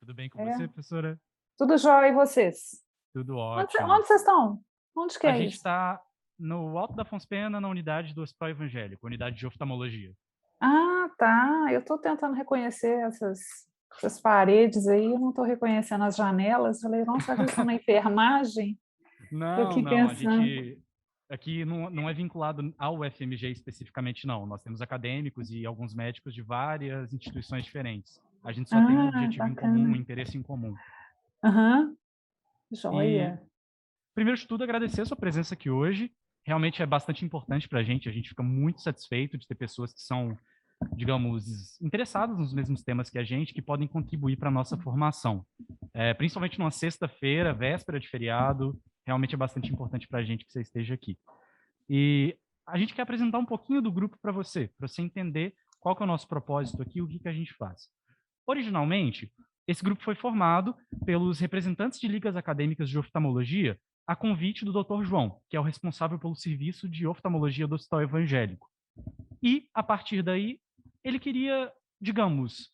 Tudo bem com É, você, professora? tudo jóia, e vocês? Tudo Onde ótimo. onde vocês estão? Onde que A é gente isso? está no Alto da Afonso Pena, na unidade do Hospital Evangélico, unidade de oftalmologia. Ah, tá, eu estou tentando reconhecer essas paredes aí, eu não estou reconhecendo as janelas, falei: "Nossa, será que eles estão na enfermagem?". Eu Não, aqui não, a pensando. gente aqui não é vinculado ao UFMG especificamente, não. Nós temos acadêmicos e alguns médicos de várias instituições diferentes. A gente só tem um Ah, objetivo em comum, um bacana. interesse em comum. Aham, E, joia. primeiro de tudo, agradecer a sua presença aqui hoje. Realmente é bastante importante para a gente fica muito satisfeito de ter pessoas que são, digamos, interessadas nos mesmos temas que a gente, que podem contribuir para a nossa formação. Principalmente numa sexta-feira, véspera de feriado, realmente é bastante importante para a gente que você esteja aqui. E a gente quer apresentar um pouquinho do grupo para você entender qual que é o nosso propósito aqui, o que, que a gente faz. Originalmente, esse grupo foi formado pelos representantes de ligas acadêmicas de oftalmologia a convite do Dr. João, que é o responsável pelo serviço de oftalmologia do Hospital Evangélico. E, a partir daí, ele queria, digamos,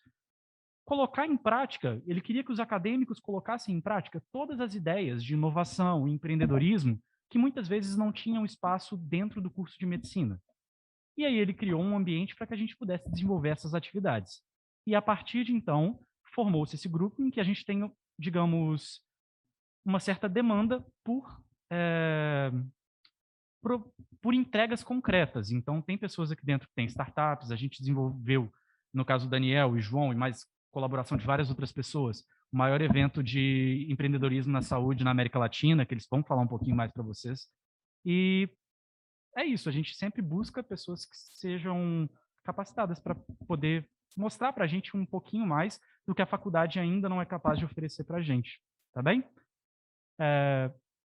colocar em prática, ele queria que os acadêmicos colocassem em prática todas as ideias de inovação e empreendedorismo que muitas vezes não tinham espaço dentro do curso de medicina. E aí ele criou um ambiente para que a gente pudesse desenvolver essas atividades. E a partir de então, formou-se esse grupo em que a gente tem, digamos, uma certa demanda por, por entregas concretas. Então, tem pessoas aqui dentro que têm startups, a gente desenvolveu, no caso do Daniel e João, e mais colaboração de várias outras pessoas, o maior evento de empreendedorismo na saúde na América Latina, que eles vão falar um pouquinho mais para vocês. E é isso, a gente sempre busca pessoas que sejam capacitadas para poder mostrar para a gente um pouquinho mais do que a faculdade ainda não é capaz de oferecer para a gente, tá bem?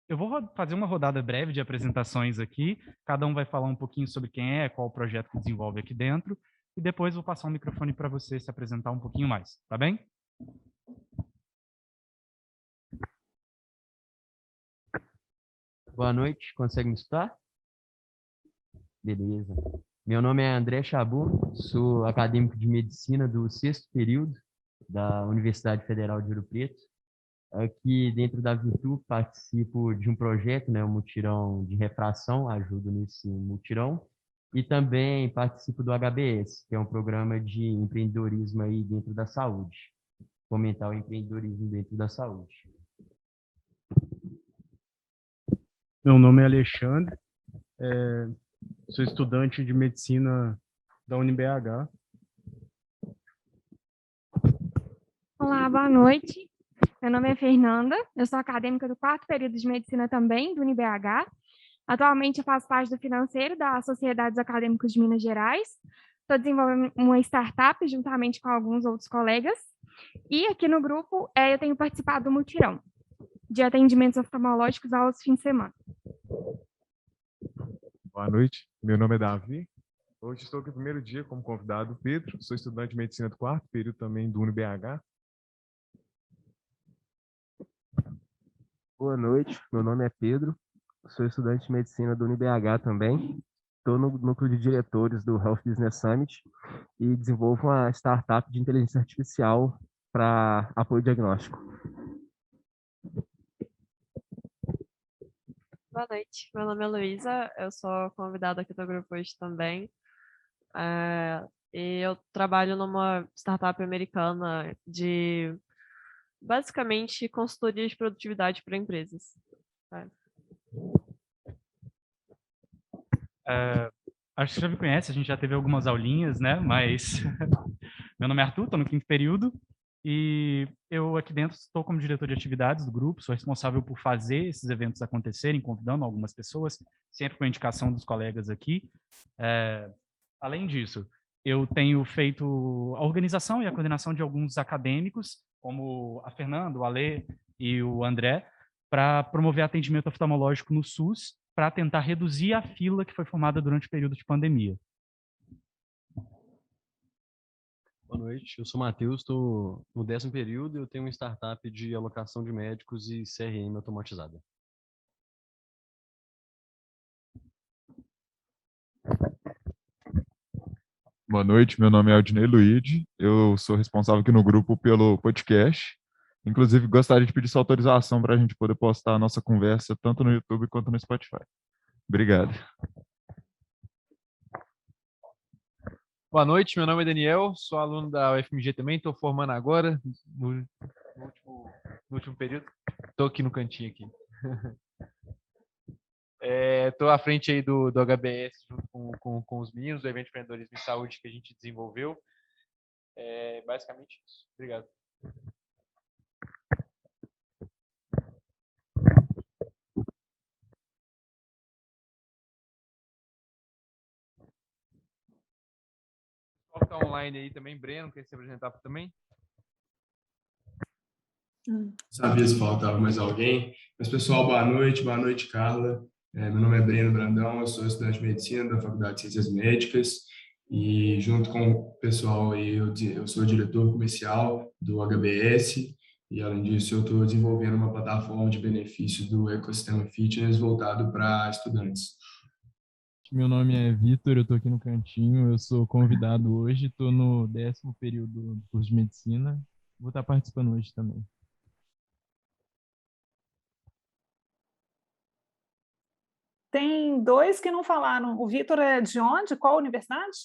Eu vou fazer uma rodada breve de apresentações aqui, cada um vai falar um pouquinho sobre quem é, qual o projeto que desenvolve aqui dentro, e depois vou passar o microfone para você se apresentar um pouquinho mais, tá bem? Boa noite, consegue me escutar? Beleza. Meu nome é André Chabu, sou acadêmico de medicina do sexto período da Universidade Federal de Ouro Preto. Aqui dentro da Virtu participo de um projeto, né, um mutirão de refração, ajudo nesse mutirão, e também participo do HBS, que é um programa de empreendedorismo aí dentro da saúde, fomentar o empreendedorismo dentro da saúde. Meu nome é Alexandre, sou estudante de medicina da UniBH. Olá, boa noite. Meu nome é Fernanda, eu sou acadêmica do quarto período de medicina também, do UniBH. Atualmente eu faço parte do financeiro da Sociedades Acadêmicas de Minas Gerais. Estou desenvolvendo uma startup juntamente com alguns outros colegas. E aqui no grupo eu tenho participado do mutirão de atendimentos oftalmológicos aos fins de semana. Boa noite, meu nome é Davi. Hoje estou aqui no primeiro dia como convidado do Pedro, sou estudante de medicina do quarto período também do UniBH. Boa noite, meu nome é Pedro, sou estudante de medicina do UniBH também. Estou no núcleo de diretores do Health Business Summit e desenvolvo uma startup de inteligência artificial para apoio diagnóstico. Boa noite, meu nome é Luísa, eu sou convidada aqui do grupo hoje também. E eu trabalho numa startup americana de, basicamente, consultoria de produtividade para empresas. Acho que você já me conhece, a gente já teve algumas aulinhas, né? Mas meu nome é Arthur, estou no quinto período e eu aqui dentro estou como diretor de atividades do grupo, sou responsável por fazer esses eventos acontecerem, convidando algumas pessoas, sempre com a indicação dos colegas aqui. Além disso, eu tenho feito a organização e a coordenação de alguns acadêmicos, como a Fernanda, o Alê e o André, para promover atendimento oftalmológico no SUS, para tentar reduzir a fila que foi formada durante o período de pandemia. Boa noite, eu sou o Matheus, estou no 10º período e eu tenho uma startup de alocação de médicos e CRM automatizada. Boa noite, meu nome é Aldinei Luide, eu sou responsável aqui no grupo pelo podcast. Inclusive, gostaria de pedir sua autorização para a gente poder postar a nossa conversa tanto no YouTube quanto no Spotify. Obrigado. Boa noite, meu nome é Daniel, sou aluno da UFMG também, estou formando agora, no último período. Estou aqui no cantinho aqui. Estou à frente aí do HBS junto com os meninos, do evento de empreendedorismo e saúde que a gente desenvolveu. Basicamente isso. Obrigado. Está online aí também, Breno, quer se apresentar também? Sabia se faltava mais alguém. Mas, pessoal, boa noite, Carla. Meu nome é Breno Brandão, eu sou estudante de Medicina da Faculdade de Ciências Médicas e, junto com o pessoal aí, eu sou diretor comercial do HBS e, além disso, eu estou desenvolvendo uma plataforma de benefício do ecossistema fitness voltado para estudantes. Meu nome é Vitor, eu estou aqui no cantinho, eu sou convidado hoje, estou no 10º período do curso de Medicina, vou estar participando hoje também. Tem dois que não falaram. O Vitor é de onde? Qual universidade?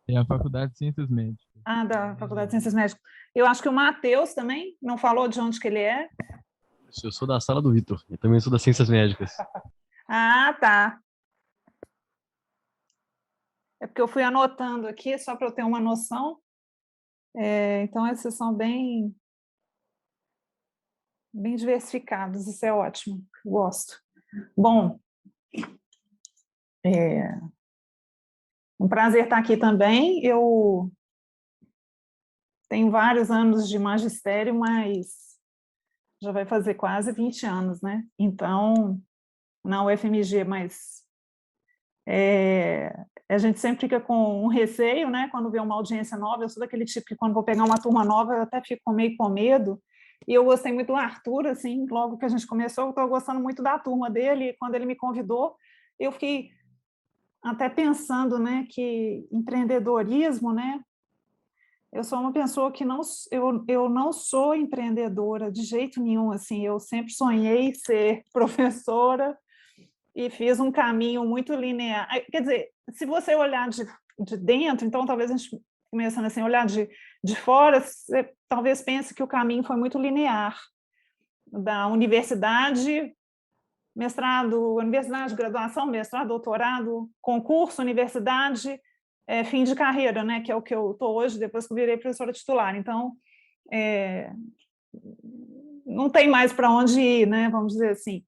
É a Faculdade de Ciências Médicas. Ah, da Faculdade de Ciências Médicas. Eu acho que o Matheus também não falou de onde que ele é. Eu sou da sala do Vitor, eu também sou das Ciências Médicas. Ah, tá. É porque eu fui anotando aqui, só para eu ter uma noção. Então, esses são bem diversificados, isso é ótimo, gosto. Bom, um prazer estar aqui também. Eu tenho vários anos de magistério, mas já vai fazer quase 20 anos, né? Então, na UFMG, mas a gente sempre fica com um receio, né? Quando vê uma audiência nova, eu sou daquele tipo que quando vou pegar uma turma nova, eu até fico meio com medo. E eu gostei muito do Arthur, assim, logo que a gente começou, eu estou gostando muito da turma dele, e quando ele me convidou, eu fiquei até pensando, né, que empreendedorismo, né, eu sou uma pessoa que eu não sou empreendedora de jeito nenhum, assim, eu sempre sonhei ser professora e fiz um caminho muito linear. Quer dizer, se você olhar de dentro, então talvez a gente começando assim, olhar de fora, você talvez pense que o caminho foi muito linear, da universidade, mestrado, graduação, mestrado, doutorado, concurso, universidade, fim de carreira, né, que é o que eu estou hoje, depois que eu virei professora titular. Então, não tem mais para onde ir, né, vamos dizer assim.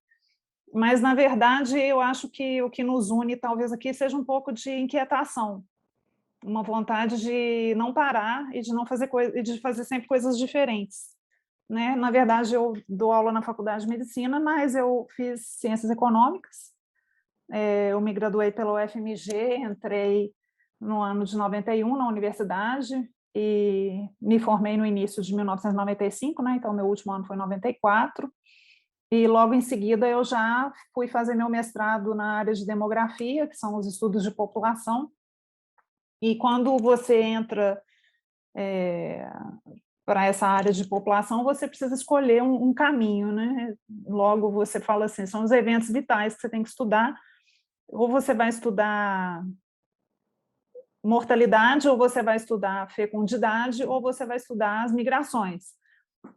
Mas, na verdade, eu acho que o que nos une, talvez, aqui, seja um pouco de inquietação, uma vontade de não parar e de não fazer e de fazer sempre coisas diferentes, né? Na verdade, eu dou aula na Faculdade de Medicina, mas eu fiz Ciências Econômicas, eu me graduei pela UFMG, entrei no ano de 91 na universidade e me formei no início de 1995, né? Então meu último ano foi 94, e logo em seguida eu já fui fazer meu mestrado na área de demografia, que são os estudos de população. E quando você entra para essa área de população, você precisa escolher um caminho, né? Logo você fala assim, são os eventos vitais que você tem que estudar, ou você vai estudar mortalidade, ou você vai estudar fecundidade, ou você vai estudar as migrações.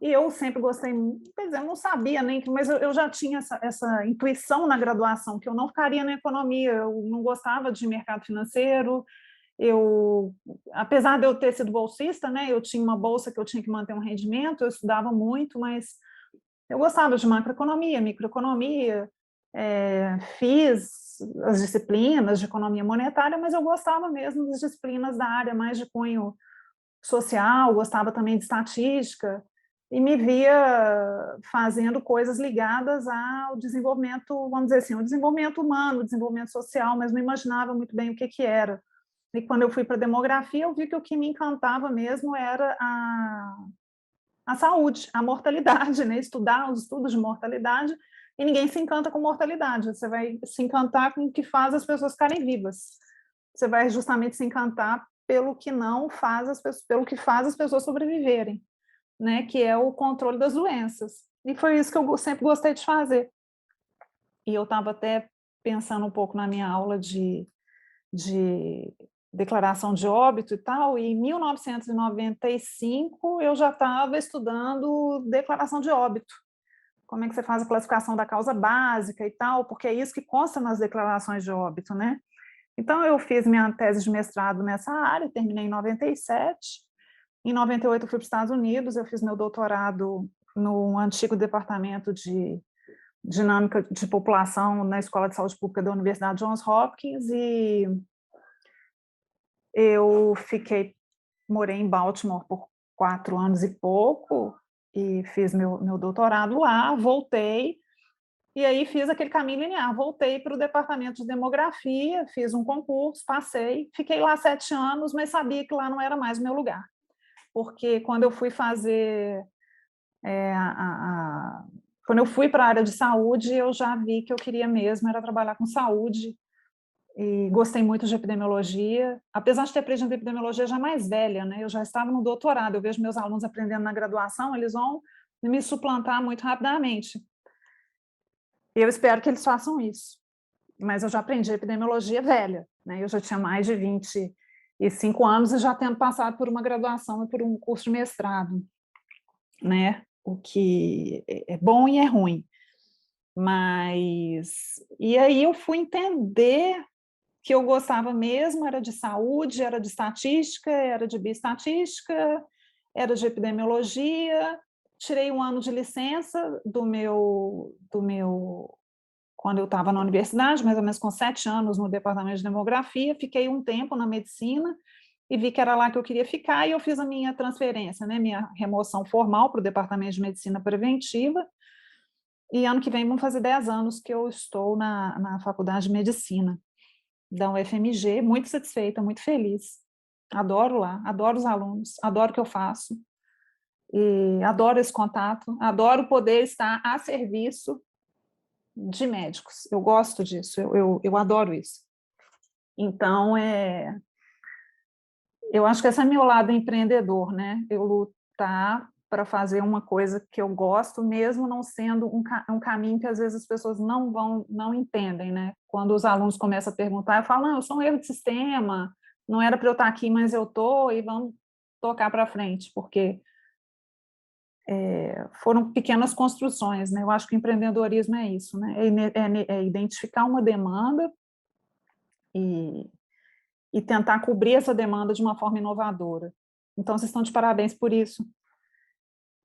E eu sempre gostei, quer dizer, eu não sabia nem, mas eu já tinha essa intuição na graduação, que eu não ficaria na economia, eu não gostava de mercado financeiro. Apesar de eu ter sido bolsista, né, eu tinha uma bolsa que eu tinha que manter um rendimento, eu estudava muito, mas eu gostava de macroeconomia, microeconomia, fiz as disciplinas de economia monetária, mas eu gostava mesmo das disciplinas da área mais de cunho social, gostava também de estatística, e me via fazendo coisas ligadas ao desenvolvimento, vamos dizer assim, o desenvolvimento humano, o desenvolvimento social, mas não imaginava muito bem o que era. E quando eu fui para a demografia, eu vi que o que me encantava mesmo era a saúde, a mortalidade, né? Estudar os estudos de mortalidade, e ninguém se encanta com mortalidade, você vai se encantar com o que faz as pessoas ficarem vivas. Você vai justamente se encantar pelo que não faz pelo que faz as pessoas sobreviverem. né, que é o controle das doenças. E foi isso que eu sempre gostei de fazer. E eu estava até pensando um pouco na minha aula de declaração de óbito e tal, e em 1995 eu já estava estudando declaração de óbito. Como é que você faz a classificação da causa básica e tal, porque é isso que consta nas declarações de óbito, né? Então, eu fiz minha tese de mestrado nessa área, terminei em 97. Em 98, eu fui para os Estados Unidos, eu fiz meu doutorado no antigo departamento de dinâmica de população na Escola de Saúde Pública da Universidade Johns Hopkins, e eu morei em Baltimore por 4 anos e pouco, e fiz meu doutorado lá, voltei, e aí fiz aquele caminho linear, voltei para o departamento de demografia, fiz um concurso, passei, fiquei lá 7 anos, mas sabia que lá não era mais o meu lugar, porque quando eu fui fazer, quando eu fui para a área de saúde, eu já vi que eu queria mesmo era trabalhar com saúde, e gostei muito de epidemiologia, apesar de ter aprendido epidemiologia já mais velha, né? Eu já estava no doutorado, eu vejo meus alunos aprendendo na graduação, eles vão me suplantar muito rapidamente. Eu espero que eles façam isso, mas eu já aprendi epidemiologia velha, né? Eu já tinha mais de 25 anos e já tendo passado por uma graduação e por um curso de mestrado, né? O que é bom e é ruim. E aí eu fui entender que eu gostava mesmo, era de saúde, era de estatística, era de bioestatística, era de epidemiologia. Tirei um ano de licença quando eu estava na universidade, mais ou menos com 7 anos no departamento de demografia, fiquei um tempo na medicina e vi que era lá que eu queria ficar, e eu fiz a minha transferência, né, minha remoção formal para o departamento de medicina preventiva, e ano que vem vão fazer 10 anos que eu estou na faculdade de medicina da UFMG, muito satisfeita, muito feliz. Adoro lá, adoro os alunos, adoro o que eu faço, e adoro esse contato, adoro poder estar a serviço de médicos. Eu gosto disso, eu adoro isso. Então, eu acho que esse é meu lado empreendedor, né? Eu lutar para fazer uma coisa que eu gosto, mesmo não sendo um caminho que às vezes as pessoas não entendem, né? Quando os alunos começam a perguntar, eu falo, não, eu sou um erro de sistema, não era para eu estar aqui, mas eu estou, e vamos tocar para frente, porque foram pequenas construções, né? Eu acho que o empreendedorismo é isso, né? É identificar uma demanda e tentar cobrir essa demanda de uma forma inovadora. Então, vocês estão de parabéns por isso,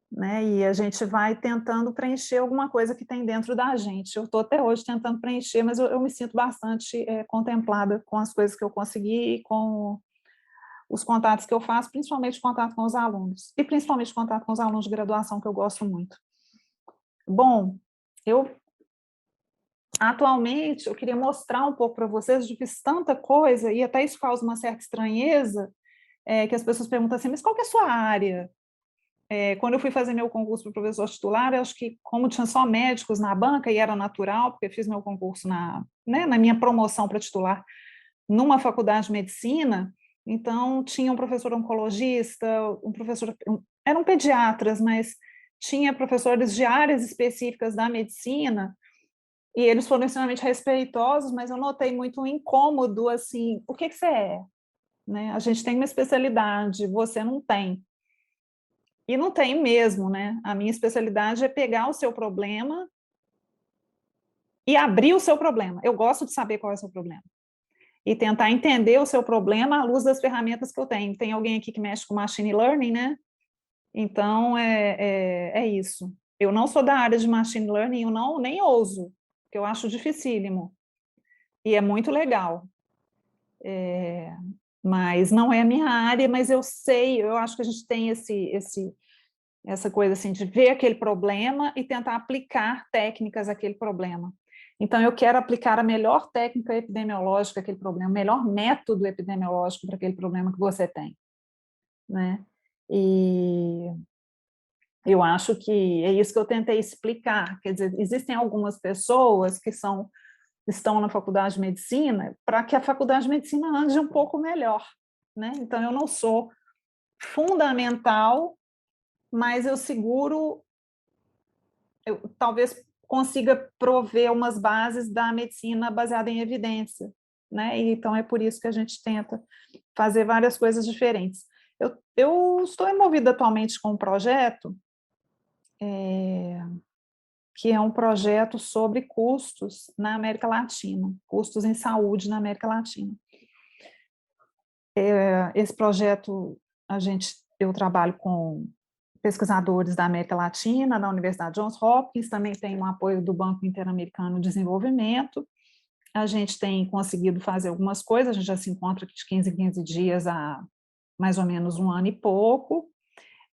né? E a gente vai tentando preencher alguma coisa que tem dentro da gente. Eu estou até hoje tentando preencher, mas eu me sinto bastante contemplada com as coisas que eu consegui e com os contatos que eu faço, principalmente contato com os alunos, e principalmente contato com os alunos de graduação, que eu gosto muito. Bom, atualmente, eu queria mostrar um pouco para vocês, eu fiz tanta coisa, e até isso causa uma certa estranheza, que as pessoas perguntam assim, mas qual que é a sua área? Quando eu fui fazer meu concurso para professor titular, eu acho que como tinha só médicos na banca, e era natural, porque eu fiz meu concurso na minha promoção para titular numa faculdade de medicina, então tinha um professor oncologista, eram pediatras, mas tinha professores de áreas específicas da medicina, e eles foram extremamente respeitosos, mas eu notei muito um incômodo, assim, o que você é? Né? A gente tem uma especialidade, você não tem. E não tem mesmo, né? A minha especialidade é pegar o seu problema e abrir o seu problema. Eu gosto de saber qual é o seu problema. E tentar entender o seu problema à luz das ferramentas que eu tenho. Tem alguém aqui que mexe com machine learning, né? Então, é isso. Eu não sou da área de machine learning, eu nem ouso, porque eu acho dificílimo. E é muito legal. Mas não é a minha área, mas eu sei, eu acho que a gente tem essa coisa assim, de ver aquele problema e tentar aplicar técnicas àquele problema. Então, eu quero aplicar a melhor técnica epidemiológica àquele problema, o melhor método epidemiológico para aquele problema que você tem, né? E eu acho que é isso que eu tentei explicar, quer dizer, existem algumas pessoas que estão na faculdade de medicina para que a faculdade de medicina ande um pouco melhor, né? Então, eu não sou fundamental, mas eu talvez consiga prover umas bases da medicina baseada em evidência, né? E então é por isso que a gente tenta fazer várias coisas diferentes. Eu estou envolvida atualmente com um projeto que é um projeto sobre custos na América Latina, custos em saúde na América Latina. Esse projeto, eu trabalho com pesquisadores da América Latina, da Universidade Johns Hopkins, também tem o apoio do Banco Interamericano de Desenvolvimento. A gente tem conseguido fazer algumas coisas, a gente já se encontra de 15 em 15 dias há mais ou menos um ano e pouco,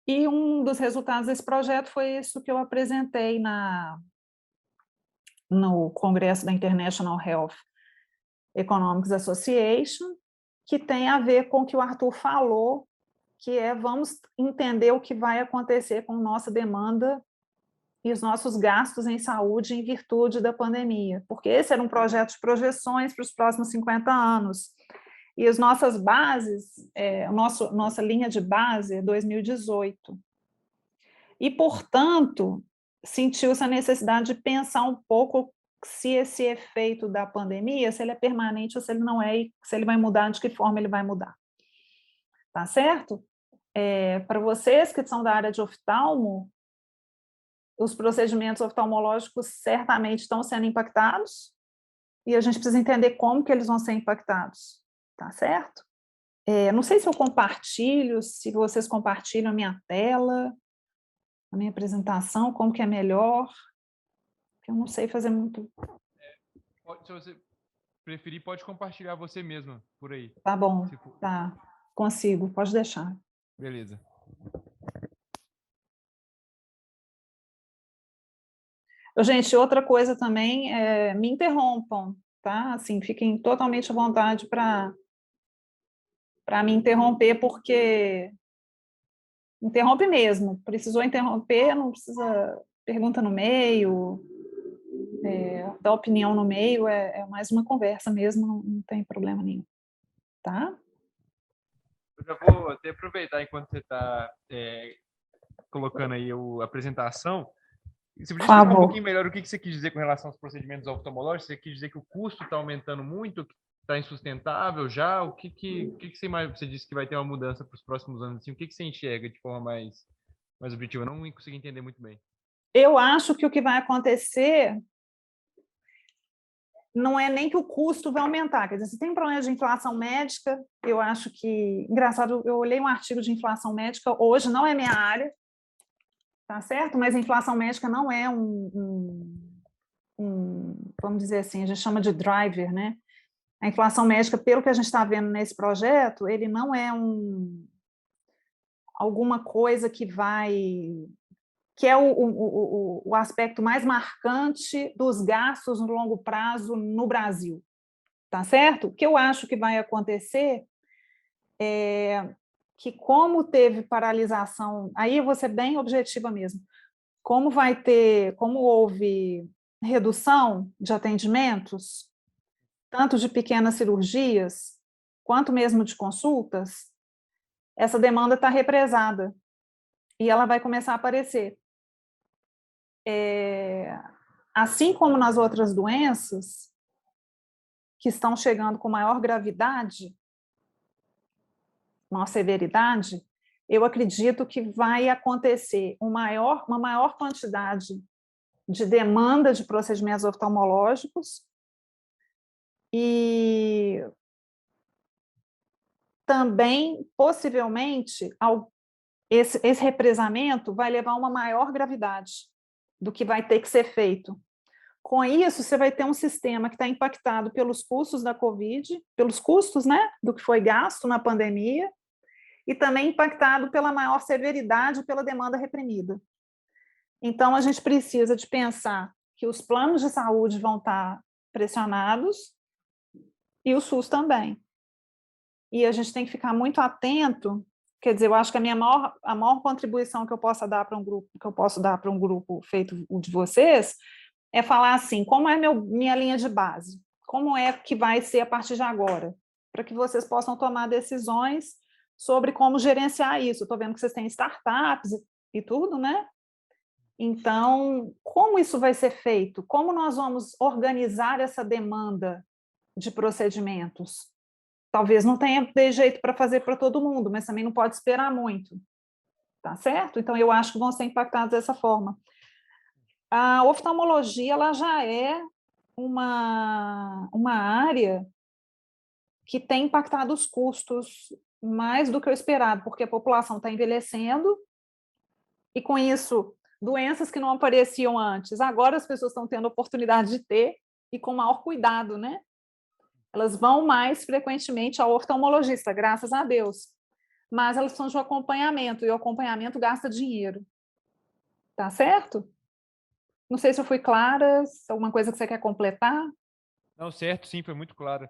e um dos resultados desse projeto foi isso que eu apresentei no Congresso da International Health Economics Association, que tem a ver com o que o Arthur falou, que é vamos entender o que vai acontecer com nossa demanda e os nossos gastos em saúde em virtude da pandemia, porque esse era um projeto de projeções para os próximos 50 anos. E as nossas bases, nossa linha de base é 2018. E, portanto, sentiu-se a necessidade de pensar um pouco se esse efeito da pandemia, se ele é permanente ou se ele não é, e se ele vai mudar, de que forma ele vai mudar. Tá certo? Para vocês que são da área de oftalmo, os procedimentos oftalmológicos certamente estão sendo impactados e a gente precisa entender como que eles vão ser impactados, tá certo? Não sei se eu compartilho, se vocês compartilham a minha tela, a minha apresentação, como que é melhor, porque eu não sei fazer muito. Se você preferir, pode compartilhar você mesma por aí. Tá bom, tá, consigo, pode deixar. Beleza. Gente, outra coisa também, me interrompam, tá? Assim, fiquem totalmente à vontade para me interromper, porque interrompe mesmo. Precisou interromper, não precisa pergunta no meio, dar opinião no meio, é mais uma conversa mesmo, não tem problema nenhum, tá? Eu já vou até aproveitar enquanto você está colocando aí a apresentação. Você podia explicar um pouquinho melhor o que você quis dizer com relação aos procedimentos oftalmológicos? Você quis dizer que o custo está aumentando muito, que está insustentável já? O que você disse que vai ter uma mudança para os próximos anos? Assim, o que você enxerga de forma mais objetiva? Eu não consegui entender muito bem. Eu acho que o que vai acontecer não é nem que o custo vai aumentar. Quer dizer, se tem um problema de inflação médica, eu acho que... Engraçado, eu olhei um artigo de inflação médica, hoje não é minha área, tá certo? Mas a inflação médica não é vamos dizer assim, a gente chama de driver, né? A inflação médica, pelo que a gente está vendo nesse projeto, ele não é alguma coisa que é o aspecto mais marcante dos gastos no longo prazo no Brasil, tá certo? O que eu acho que vai acontecer é que, como teve paralisação, aí eu vou ser bem objetiva mesmo, como houve redução de atendimentos, tanto de pequenas cirurgias, quanto mesmo de consultas, essa demanda está represada e ela vai começar a aparecer. Assim como nas outras doenças, que estão chegando com maior gravidade, maior severidade, eu acredito que vai acontecer uma maior quantidade de demanda de procedimentos oftalmológicos e também, possivelmente, esse represamento vai levar a uma maior gravidade do que vai ter que ser feito. Com isso, você vai ter um sistema que está impactado pelos custos da Covid, pelos custos, né, do que foi gasto na pandemia, e também impactado pela maior severidade pela demanda reprimida. Então, a gente precisa de pensar que os planos de saúde vão estar pressionados e o SUS também. E a gente tem que ficar muito atento, quer dizer, eu acho que a maior contribuição que eu posso dar para um grupo feito o de vocês, é falar assim, como é minha linha de base? Como é que vai ser a partir de agora? Para que vocês possam tomar decisões sobre como gerenciar isso. Estou vendo que vocês têm startups, e tudo, né? Então, como isso vai ser feito? Como nós vamos organizar essa demanda de procedimentos? Talvez não tenha de jeito para fazer para todo mundo, mas também não pode esperar muito, tá certo? Então, eu acho que vão ser impactados dessa forma. A oftalmologia, ela já é uma área que tem impactado os custos mais do que o esperado, porque a população está envelhecendo e, com isso, doenças que não apareciam antes, agora as pessoas estão tendo a oportunidade de ter e com maior cuidado, né? Elas vão mais frequentemente ao oftalmologista, graças a Deus, mas elas precisam de um acompanhamento, e o acompanhamento gasta dinheiro. Tá certo? Não sei se eu fui clara, alguma coisa que você quer completar? Não, certo, sim, foi muito claro.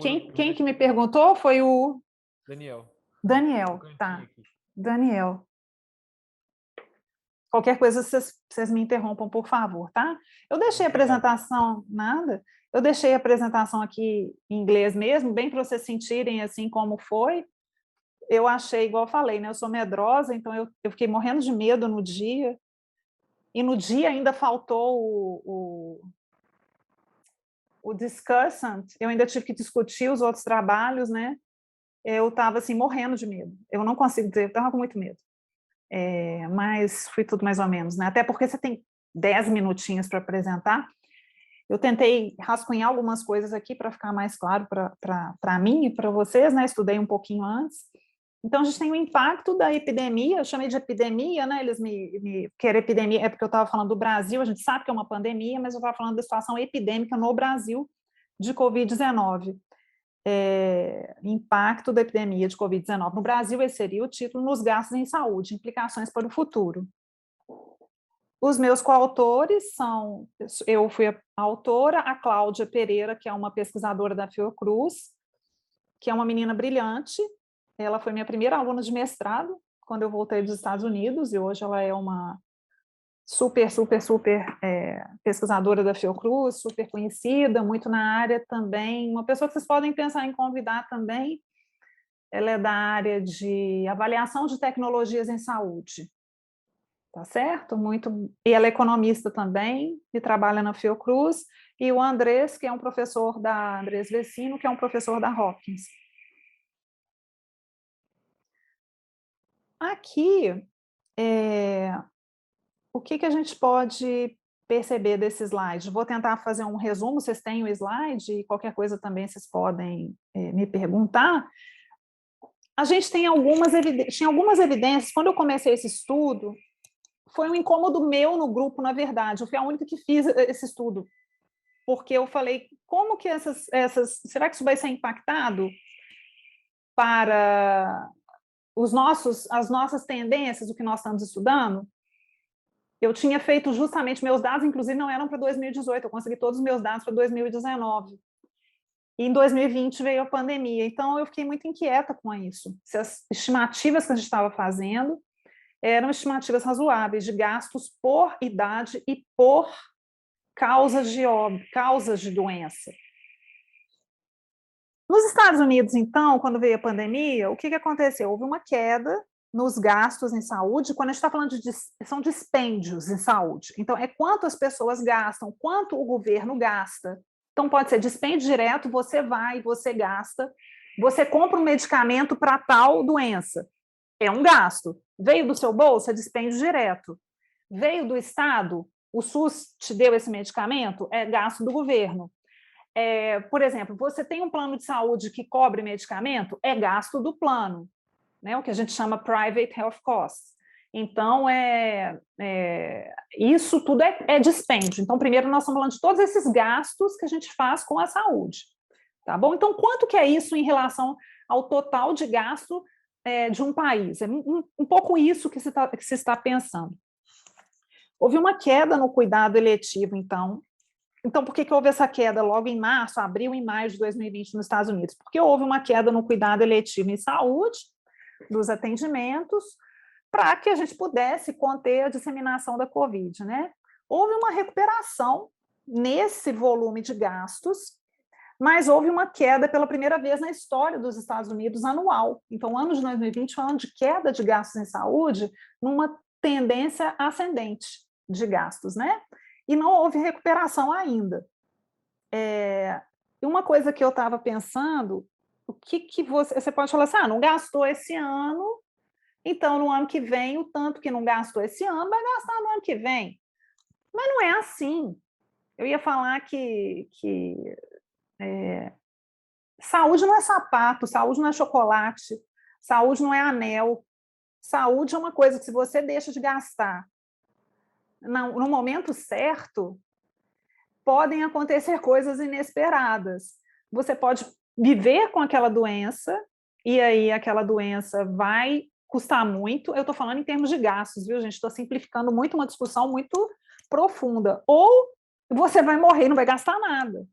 Quem que me perguntou foi o... Daniel. Daniel, tá. Daniel. Qualquer coisa, vocês me interrompam, por favor, tá? Eu deixei a apresentação, nada, eu deixei a apresentação aqui em inglês mesmo, bem para vocês sentirem assim como foi. Eu achei, igual eu falei, né? Eu sou medrosa, então eu fiquei morrendo de medo no dia, e no dia ainda faltou o discussant, eu ainda tive que discutir os outros trabalhos, né? Eu estava assim, morrendo de medo. Eu não consigo dizer, eu estava com muito medo. Mas foi tudo mais ou menos, né? Até porque você tem 10 minutinhos para apresentar. Eu tentei rascunhar algumas coisas aqui para ficar mais claro para mim e para vocês, né? Estudei um pouquinho antes. Então, a gente tem o impacto da epidemia, eu chamei de epidemia, né? Eles que era epidemia, é porque eu estava falando do Brasil, a gente sabe que é uma pandemia, mas eu estava falando da situação epidêmica no Brasil de Covid-19. Impacto da epidemia de Covid-19 no Brasil, esse seria o título, nos gastos em saúde, implicações para o futuro. Os meus coautores são, eu fui a autora, a Cláudia Pereira, que é uma pesquisadora da Fiocruz, que é uma menina brilhante, ela foi minha primeira aluna de mestrado, quando eu voltei dos Estados Unidos, e hoje ela é uma super pesquisadora da Fiocruz, super conhecida, muito na área também, uma pessoa que vocês podem pensar em convidar também, ela é da área de avaliação de tecnologias em saúde, tá certo? E ela é economista também, e trabalha na Fiocruz, e o Andrés, que é um professor Andrés Vecino, que é um professor da Hopkins. Aqui, o que a gente pode perceber desse slide? Vou tentar fazer um resumo, vocês têm o slide, e qualquer coisa também vocês podem me perguntar. A gente tinha algumas evidências, quando eu comecei esse estudo, foi um incômodo meu no grupo, na verdade, eu fui a única que fiz esse estudo, porque eu falei, como que será que isso vai ser impactado para as nossas tendências, o que nós estamos estudando? Eu tinha feito justamente, meus dados, inclusive, não eram para 2018, eu consegui todos os meus dados para 2019. E em 2020 veio a pandemia, então eu fiquei muito inquieta com isso. Se as estimativas que a gente estava fazendo eram estimativas razoáveis de gastos por idade e por causas de doença. Nos Estados Unidos, então, quando veio a pandemia, o que aconteceu? Houve uma queda nos gastos em saúde, quando a gente está falando são dispêndios em saúde. Então, é quanto as pessoas gastam, quanto o governo gasta. Então, pode ser dispêndio direto, você vai, você gasta, você compra um medicamento para tal doença. É um gasto. Veio do seu bolso, é dispêndio direto. Veio do Estado, o SUS te deu esse medicamento, é gasto do governo. Por exemplo, você tem um plano de saúde que cobre medicamento, é gasto do plano, né? O que a gente chama private health costs. Então, isso tudo é dispêndio. Então, primeiro, nós estamos falando de todos esses gastos que a gente faz com a saúde. Tá bom? Então, quanto que é isso em relação ao total de gasto de um país? É um pouco isso que se está pensando. Houve uma queda no cuidado eletivo, então. Então, por que houve essa queda logo em março, abril e maio de 2020 nos Estados Unidos? Porque houve uma queda no cuidado eletivo em saúde, dos atendimentos, para que a gente pudesse conter a disseminação da Covid, né? Houve uma recuperação nesse volume de gastos, mas houve uma queda pela primeira vez na história dos Estados Unidos anual. Então, o ano de 2020 foi um ano de queda de gastos em saúde numa tendência ascendente de gastos, né? E não houve recuperação ainda. E uma coisa que eu estava pensando, o que você pode falar assim, não gastou esse ano, então no ano que vem, o tanto que não gastou esse ano, vai gastar no ano que vem. Mas não é assim. Eu ia falar que saúde não é sapato, saúde não é chocolate, saúde não é anel. Saúde é uma coisa que, se você deixa de gastar no momento certo, podem acontecer coisas inesperadas. Você pode viver com aquela doença, e aí aquela doença vai custar muito. Eu estou falando em termos de gastos, viu, gente? Estou simplificando muito, uma discussão muito profunda. Ou você vai morrer e não vai gastar nada.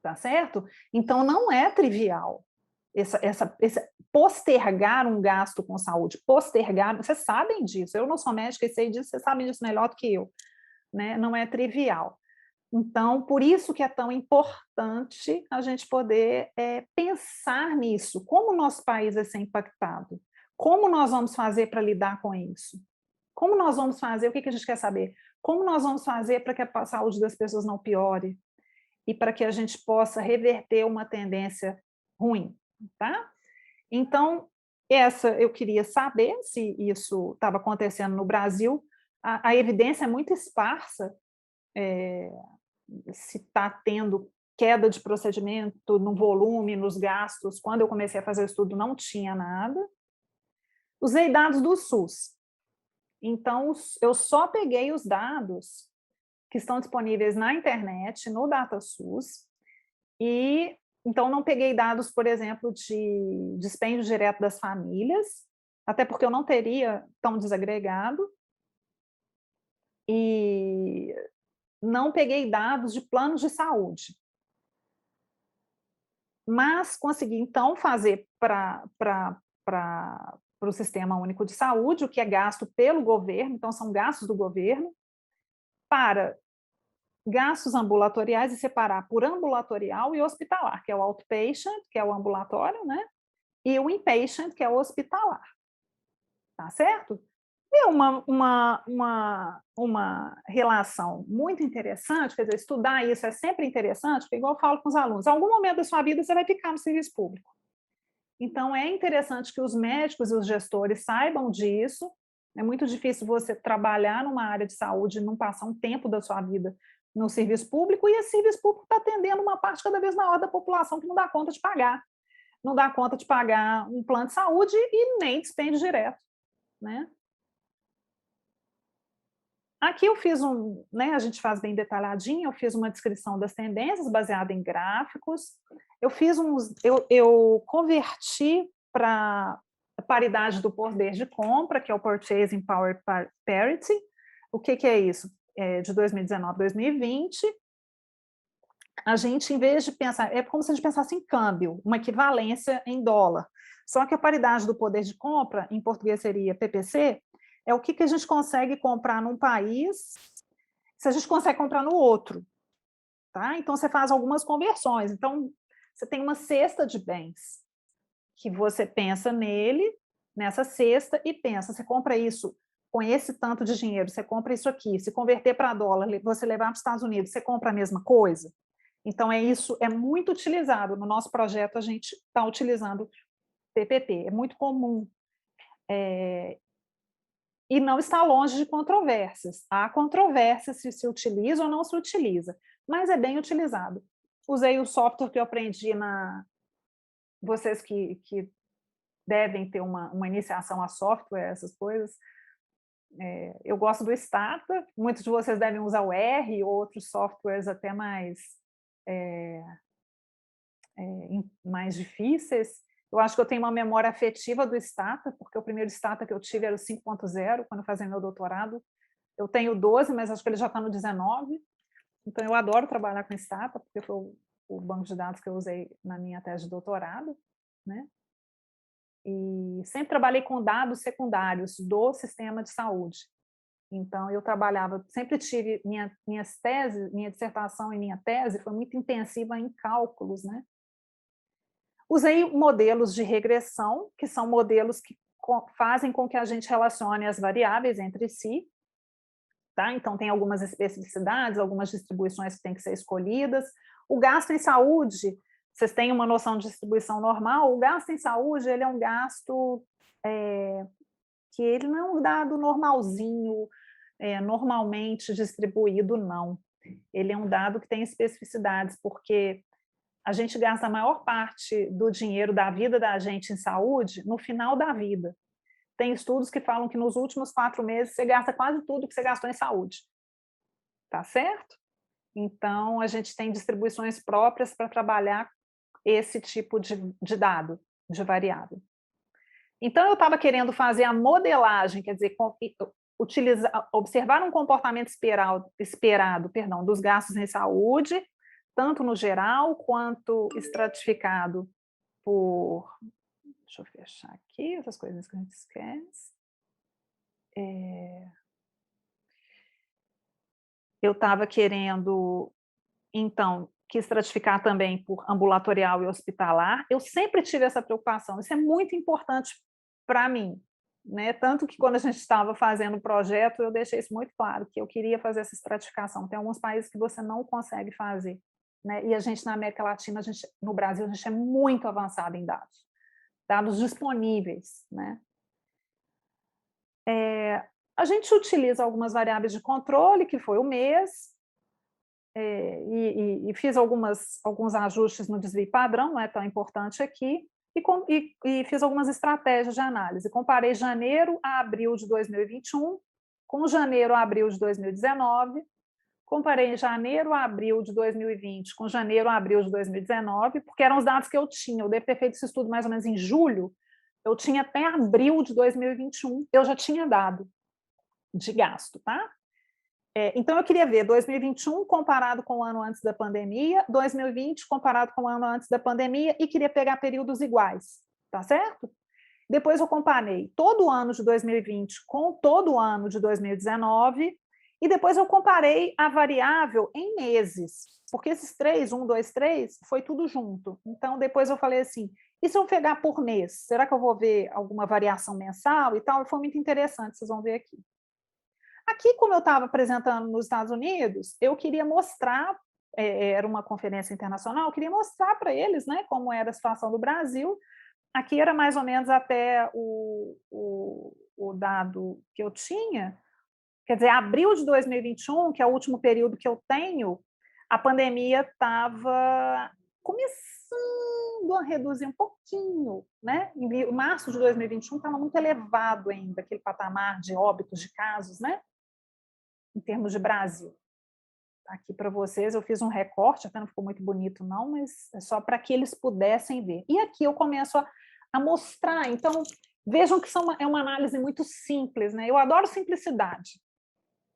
Tá certo? Então, não é trivial. Esse postergar um gasto com saúde, postergar, vocês sabem disso, eu não sou médica e sei disso, vocês sabem disso melhor do que eu, né? Não é trivial. Então, por isso que é tão importante a gente poder pensar nisso, como o nosso país vai ser impactado, como nós vamos fazer para lidar com isso, como nós vamos fazer, o que a gente quer saber, como nós vamos fazer para que a saúde das pessoas não piore e para que a gente possa reverter uma tendência ruim. Tá? Então, eu queria saber se isso estava acontecendo no Brasil. A evidência é muito esparsa, se está tendo queda de procedimento no volume, nos gastos. Quando eu comecei a fazer o estudo, não tinha nada. Usei dados do SUS. Então, eu só peguei os dados que estão disponíveis na internet, no DataSUS, e então não peguei dados, por exemplo, de dispêndio direto das famílias, até porque eu não teria tão desagregado, e não peguei dados de planos de saúde. Mas consegui, então, fazer para o Sistema Único de Saúde, o que é gasto pelo governo, então são gastos do governo, para gastos ambulatoriais e separar por ambulatorial e hospitalar, que é o outpatient, que é o ambulatório, né? E o inpatient, que é o hospitalar. Tá certo? E uma relação muito interessante, quer dizer, estudar isso é sempre interessante, porque, igual eu falo com os alunos, em algum momento da sua vida você vai ficar no serviço público. Então, é interessante que os médicos e os gestores saibam disso. É muito difícil você trabalhar numa área de saúde e não passar um tempo da sua vida no serviço público, e esse serviço público está atendendo uma parte cada vez maior da população que não dá conta de pagar. Não dá conta de pagar um plano de saúde e nem dispêndio direto, né? Aqui eu fiz a gente faz bem detalhadinho, eu fiz uma descrição das tendências baseada em gráficos, eu converti para a paridade do poder de compra, que é o Purchasing Power Parity. O que é isso? De 2019 a 2020, a gente, em vez de pensar, é como se a gente pensasse em câmbio, uma equivalência em dólar. Só que a paridade do poder de compra, em português seria PPC, é o que a gente consegue comprar num país, se a gente consegue comprar no outro. Tá? Então, você faz algumas conversões. Então, você tem uma cesta de bens, que você pensa nessa cesta, e pensa, você compra isso com esse tanto de dinheiro, você compra isso aqui, se converter para dólar, você levar para os Estados Unidos, você compra a mesma coisa? Então, isso é muito utilizado. No nosso projeto, a gente está utilizando PPP, é muito comum. E não está longe de controvérsias. Há controvérsias se utiliza ou não se utiliza, mas é bem utilizado. Usei o software que eu aprendi vocês que devem ter uma iniciação a software, essas coisas. Eu gosto do Stata, muitos de vocês devem usar o R, ou outros softwares até mais difíceis. Eu acho que eu tenho uma memória afetiva do Stata, porque o primeiro Stata que eu tive era o 5.0, quando eu fazia meu doutorado. Eu tenho 12, mas acho que ele já está no 19. Então, eu adoro trabalhar com Stata, porque foi o banco de dados que eu usei na minha tese de doutorado, né? E sempre trabalhei com dados secundários do sistema de saúde. Então, eu trabalhava, sempre tive minha dissertação e minha tese foi muito intensiva em cálculos, né? Usei modelos de regressão, que são modelos que fazem com que a gente relacione as variáveis entre si, tá? Então, tem algumas especificidades, algumas distribuições que têm que ser escolhidas. O gasto em saúde, vocês têm uma noção de distribuição normal, o gasto em saúde, ele é um gasto que ele não é um dado normalzinho, normalmente distribuído, não. Ele é um dado que tem especificidades, porque a gente gasta a maior parte do dinheiro da vida da gente em saúde no final da vida. Tem estudos que falam que nos últimos 4 meses você gasta quase tudo que você gastou em saúde. Tá certo? Então, a gente tem distribuições próprias para trabalhar esse tipo de dado, de variável. Então, eu estava querendo fazer a modelagem, quer dizer, observar um comportamento esperado dos gastos em saúde, tanto no geral quanto estratificado por... Deixa eu fechar aqui, essas coisas que a gente esquece. Eu estava querendo, então, que estratificar também por ambulatorial e hospitalar. Eu sempre tive essa preocupação, isso é muito importante para mim, né? Tanto que quando a gente estava fazendo o projeto, eu deixei isso muito claro, que eu queria fazer essa estratificação. Tem alguns países que você não consegue fazer, né? E a gente, na América Latina, no Brasil, a gente é muito avançado em dados disponíveis, né? A gente utiliza algumas variáveis de controle, que foi o mês, e fiz alguns ajustes no desvio padrão, não é tão importante aqui, e fiz algumas estratégias de análise. Comparei janeiro a abril de 2021 com janeiro a abril de 2019, comparei janeiro a abril de 2020 com janeiro a abril de 2019, porque eram os dados que eu tinha. Eu devo ter feito esse estudo mais ou menos em julho, eu tinha até abril de 2021, eu já tinha dado de gasto, tá? Então, eu queria ver 2021 comparado com o ano antes da pandemia, 2020 comparado com o ano antes da pandemia, e queria pegar períodos iguais, tá certo? Depois eu comparei todo o ano de 2020 com todo o ano de 2019, e depois eu comparei a variável em meses, porque esses 3, 1, 2, 3, foi tudo junto. Então, depois eu falei assim, e se eu pegar por mês? Será que eu vou ver alguma variação mensal e tal? E foi muito interessante, vocês vão ver aqui. Aqui, como eu estava apresentando nos Estados Unidos, eu queria mostrar, era uma conferência internacional, eu queria mostrar para eles, né, como era a situação do Brasil. Aqui era mais ou menos até o dado que eu tinha, quer dizer, abril de 2021, que é o último período que eu tenho, a pandemia estava começando a reduzir um pouquinho, né? Em março de 2021 estava muito elevado ainda, aquele patamar de óbitos, de casos, né? Em termos de Brasil. Aqui para vocês eu fiz um recorte, até não ficou muito bonito não, mas é só para que eles pudessem ver. E aqui eu começo a mostrar, então vejam que é uma análise muito simples, né? Eu adoro simplicidade,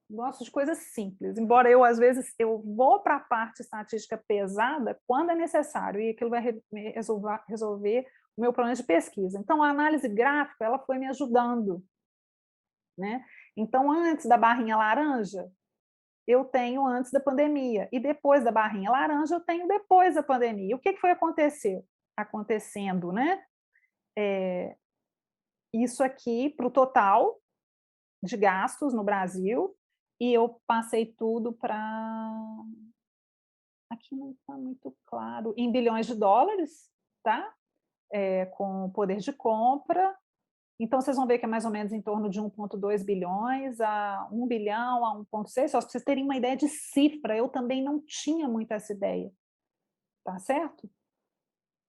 gosto de coisas simples, embora eu às vezes eu vou para a parte estatística pesada quando é necessário, e aquilo vai resolver o meu problema de pesquisa. Então a análise gráfica ela foi me ajudando, né? Então antes da barrinha laranja, eu tenho antes da pandemia, e depois da barrinha laranja eu tenho depois da pandemia. O que foi acontecendo, né? Isso aqui para o total de gastos no Brasil, e eu passei tudo para... Aqui não está muito claro, em bilhões de dólares, tá? Com poder de compra. Então, vocês vão ver que é mais ou menos em torno de 1,2 bilhões a 1 bilhão a 1,6, só para vocês terem uma ideia de cifra, eu também não tinha muito essa ideia, tá certo?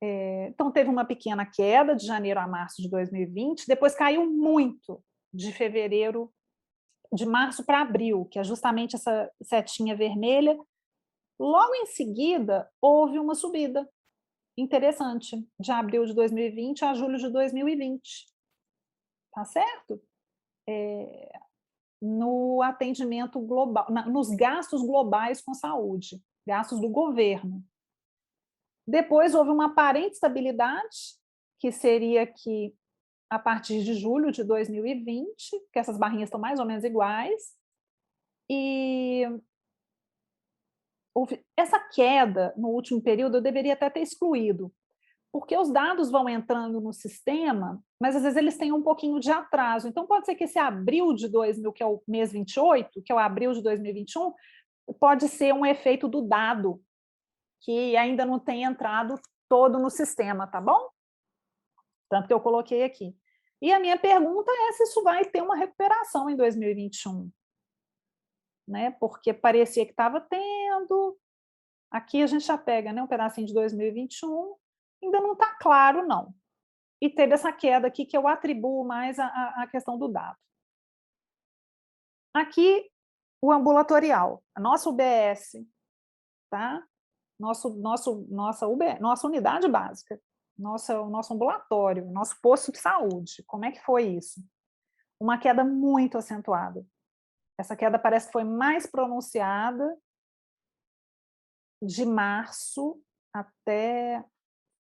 Então, teve uma pequena queda de janeiro a março de 2020, depois caiu muito de março para abril, que é justamente essa setinha vermelha. Logo em seguida, houve uma subida interessante, de abril de 2020 a julho de 2020. Tá certo? No atendimento global, nos gastos globais com saúde, gastos do governo. Depois houve uma aparente estabilidade, que seria que a partir de julho de 2020, que essas barrinhas estão mais ou menos iguais, e essa queda no último período eu deveria até ter excluído, porque os dados vão entrando no sistema, mas às vezes eles têm um pouquinho de atraso. Então, pode ser que esse abril de 2000, que é o mês 28, que é o abril de 2021, pode ser um efeito do dado, que ainda não tem entrado todo no sistema, tá bom? Tanto que eu coloquei aqui. E a minha pergunta é se isso vai ter uma recuperação em 2021. Né? Porque parecia que estava tendo. Aqui a gente já pega, né, um pedacinho de 2021, ainda não está claro, não. E teve essa queda aqui que eu atribuo mais à questão do dado. Aqui, o ambulatorial, a nossa UBS, tá? Nossa unidade básica, nosso ambulatório, nosso posto de saúde. Como é que foi isso? Uma queda muito acentuada. Essa queda parece que foi mais pronunciada de março até...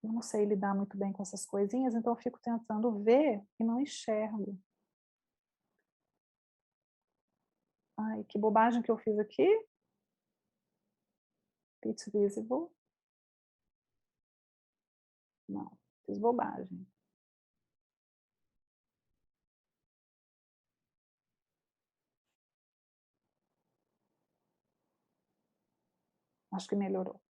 Eu não sei lidar muito bem com essas coisinhas, então eu fico tentando ver e não enxergo. Ai, que bobagem que eu fiz aqui. Pitch visible. Não, fiz bobagem. Acho que melhorou.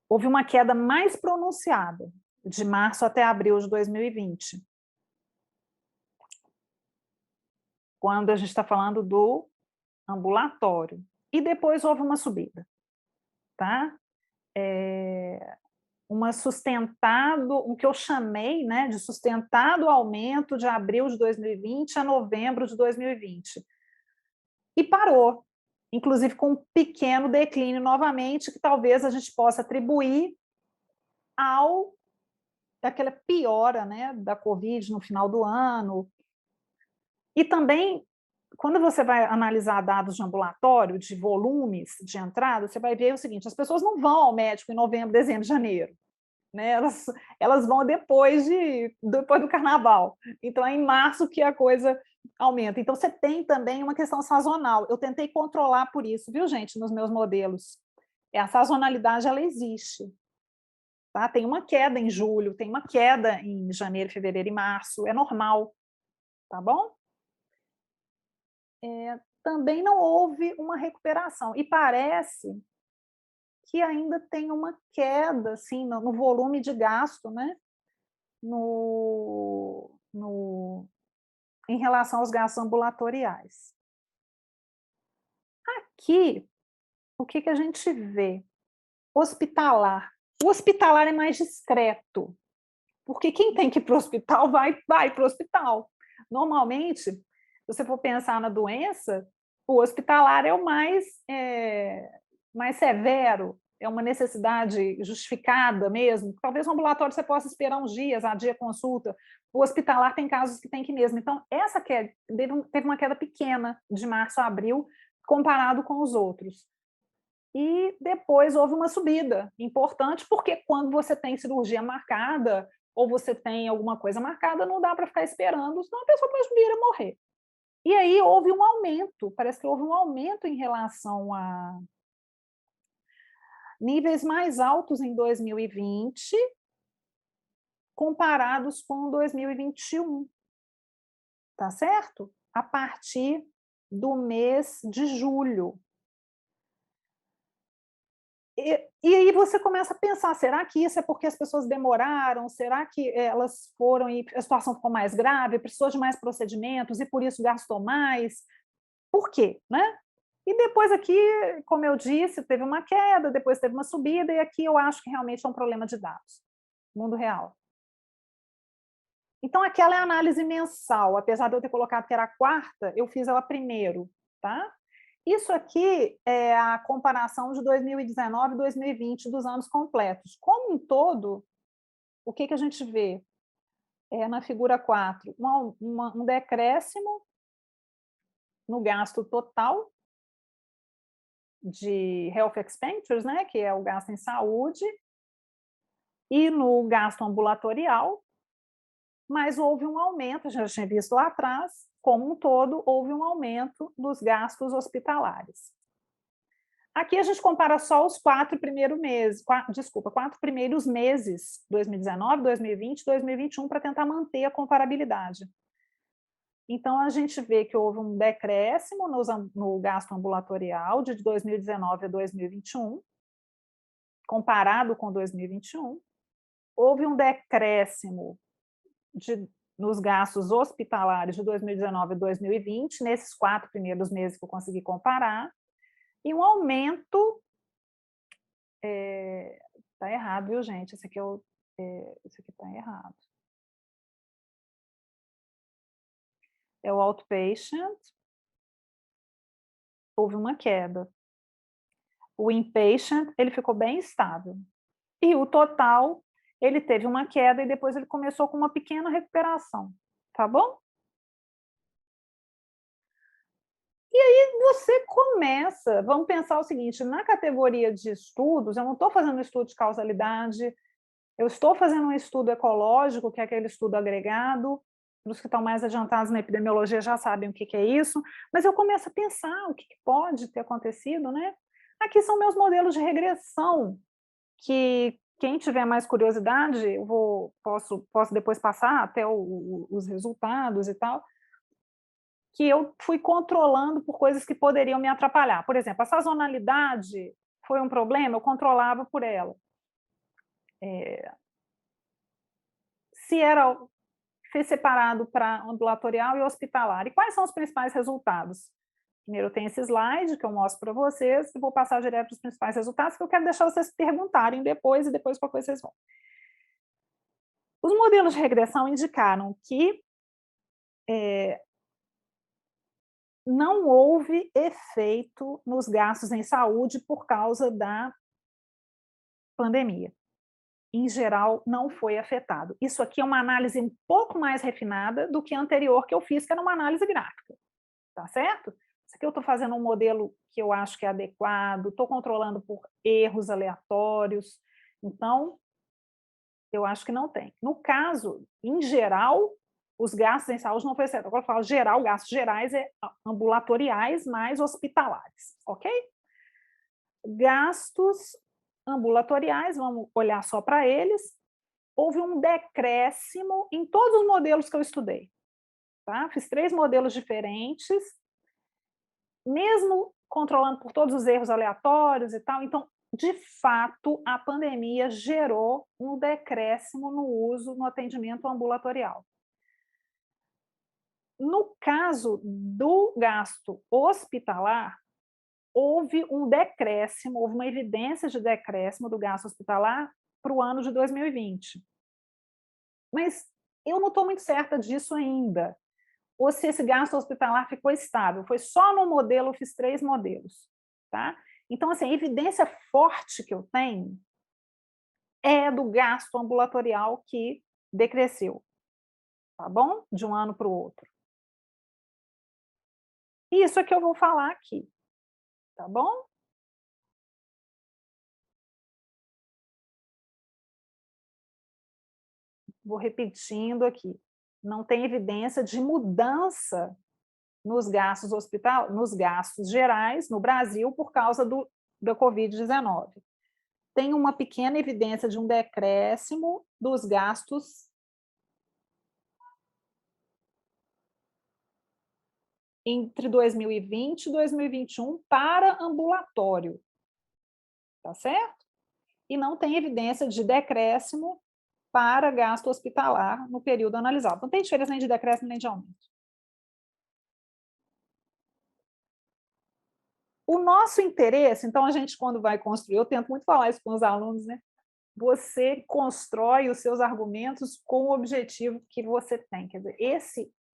Houve uma queda mais pronunciada, de março até abril de 2020. Quando a gente está falando do ambulatório. E depois houve uma subida. Tá? O que eu chamei, né, de sustentado aumento de abril de 2020 a novembro de 2020. E parou, inclusive com um pequeno declínio novamente, que talvez a gente possa atribuir àquela piora, né, da Covid no final do ano. E também, quando você vai analisar dados de ambulatório, de volumes de entrada, você vai ver o seguinte: as pessoas não vão ao médico em novembro, dezembro, janeiro. Né? Elas vão depois do carnaval. Então, é em março que a coisa aumenta. Então, você tem também uma questão sazonal. Eu tentei controlar por isso, viu, gente, nos meus modelos. A sazonalidade, ela existe. Tá? Tem uma queda em julho, tem uma queda em janeiro, fevereiro e março. É normal. Tá bom? Também não houve uma recuperação. E parece que ainda tem uma queda assim, no volume de gasto, né? Em relação aos gastos ambulatoriais. Aqui, o que a gente vê? Hospitalar. O hospitalar é mais discreto, porque quem tem que ir para o hospital vai para o hospital. Normalmente, se você for pensar na doença, o hospitalar é o mais severo, é uma necessidade justificada mesmo. Talvez no ambulatório você possa esperar uns dias, dia consulta. O hospitalar tem casos que tem que ir mesmo. Então, essa queda teve uma queda pequena de março a abril, comparado com os outros. E depois houve uma subida importante, porque quando você tem cirurgia marcada, ou você tem alguma coisa marcada, não dá para ficar esperando, senão a pessoa pode vir a morrer. E aí houve um aumento, parece que houve um aumento em relação a níveis mais altos em 2020, comparados com 2021, tá certo? A partir do mês de julho. E aí você começa a pensar, será que isso é porque as pessoas demoraram? Será que elas foram e a situação ficou mais grave, precisou de mais procedimentos e por isso gastou mais? Por quê? Né? E depois aqui, como eu disse, teve uma queda, depois teve uma subida, e aqui eu acho que realmente é um problema de dados, mundo real. Então, aquela é a análise mensal, apesar de eu ter colocado que era a quarta, eu fiz ela primeiro, tá? Isso aqui é a comparação de 2019 e 2020 dos anos completos. Como um todo, o que a gente vê? Na figura 4, um decréscimo no gasto total de health expenditures, né, que é o gasto em saúde, e no gasto ambulatorial, mas houve um aumento, já tinha visto lá atrás, como um todo, houve um aumento dos gastos hospitalares. Aqui a gente compara só os 4 primeiros meses, 4 primeiros meses, 2019, 2020, 2021, para tentar manter a comparabilidade. Então, a gente vê que houve um decréscimo no gasto ambulatorial de 2019 a 2021, comparado com 2021. Houve um decréscimo nos gastos hospitalares de 2019 a 2020, nesses 4 primeiros meses que eu consegui comparar, e um aumento, tá errado, viu, gente? Esse aqui tá errado. É o outpatient, houve uma queda. O inpatient, ele ficou bem estável. E o total, ele teve uma queda e depois ele começou com uma pequena recuperação, tá bom? E aí você começa, vamos pensar o seguinte, na categoria de estudos, eu não estou fazendo um estudo de causalidade, eu estou fazendo um estudo ecológico, que é aquele estudo agregado, os que estão mais adiantados na epidemiologia já sabem o que é isso, mas eu começo a pensar o que pode ter acontecido, né? Aqui são meus modelos de regressão, que quem tiver mais curiosidade, eu posso depois passar até os resultados e tal, que eu fui controlando por coisas que poderiam me atrapalhar. Por exemplo, a sazonalidade foi um problema, eu controlava por ela. Se fez separado para ambulatorial e hospitalar. E quais são os principais resultados? Primeiro, eu tenho esse slide que eu mostro para vocês, e vou passar direto para os principais resultados, que eu quero deixar vocês perguntarem depois, e depois qualquer coisa vocês vão. Os modelos de regressão indicaram que não houve efeito nos gastos em saúde por causa da pandemia. Em geral, não foi afetado. Isso aqui é uma análise um pouco mais refinada do que a anterior que eu fiz, que era uma análise gráfica. Tá certo? Isso aqui eu estou fazendo um modelo que eu acho que é adequado, estou controlando por erros aleatórios. Então, eu acho que não tem. No caso, em geral, os gastos em saúde não foi afetado. Agora eu falo geral, gastos gerais é ambulatoriais mais hospitalares, ok? Gastos ambulatoriais, vamos olhar só para eles, houve um decréscimo em todos os modelos que eu estudei. Tá? Fiz 3 modelos diferentes, mesmo controlando por todos os erros aleatórios e tal. Então, de fato, a pandemia gerou um decréscimo no uso, no atendimento ambulatorial. No caso do gasto hospitalar, houve um decréscimo, houve uma evidência de decréscimo do gasto hospitalar para o ano de 2020. Mas eu não estou muito certa disso ainda. Ou se esse gasto hospitalar ficou estável. Foi só no modelo, eu fiz 3 modelos. Tá? Então, assim, a evidência forte que eu tenho é do gasto ambulatorial que decresceu. Tá bom? De um ano para o outro. Isso é que eu vou falar aqui. Tá bom? Vou repetindo aqui. Não tem evidência de mudança nos gastos nos gastos gerais no Brasil por causa da Covid-19. Tem uma pequena evidência de um decréscimo dos gastos entre 2020 e 2021 para ambulatório. Tá certo? E não tem evidência de decréscimo para gasto hospitalar no período analisado. Não tem diferença nem de decréscimo nem de aumento. O nosso interesse, então a gente quando vai construir, eu tento muito falar isso com os alunos, né? Você constrói os seus argumentos com o objetivo que você tem. Quer dizer,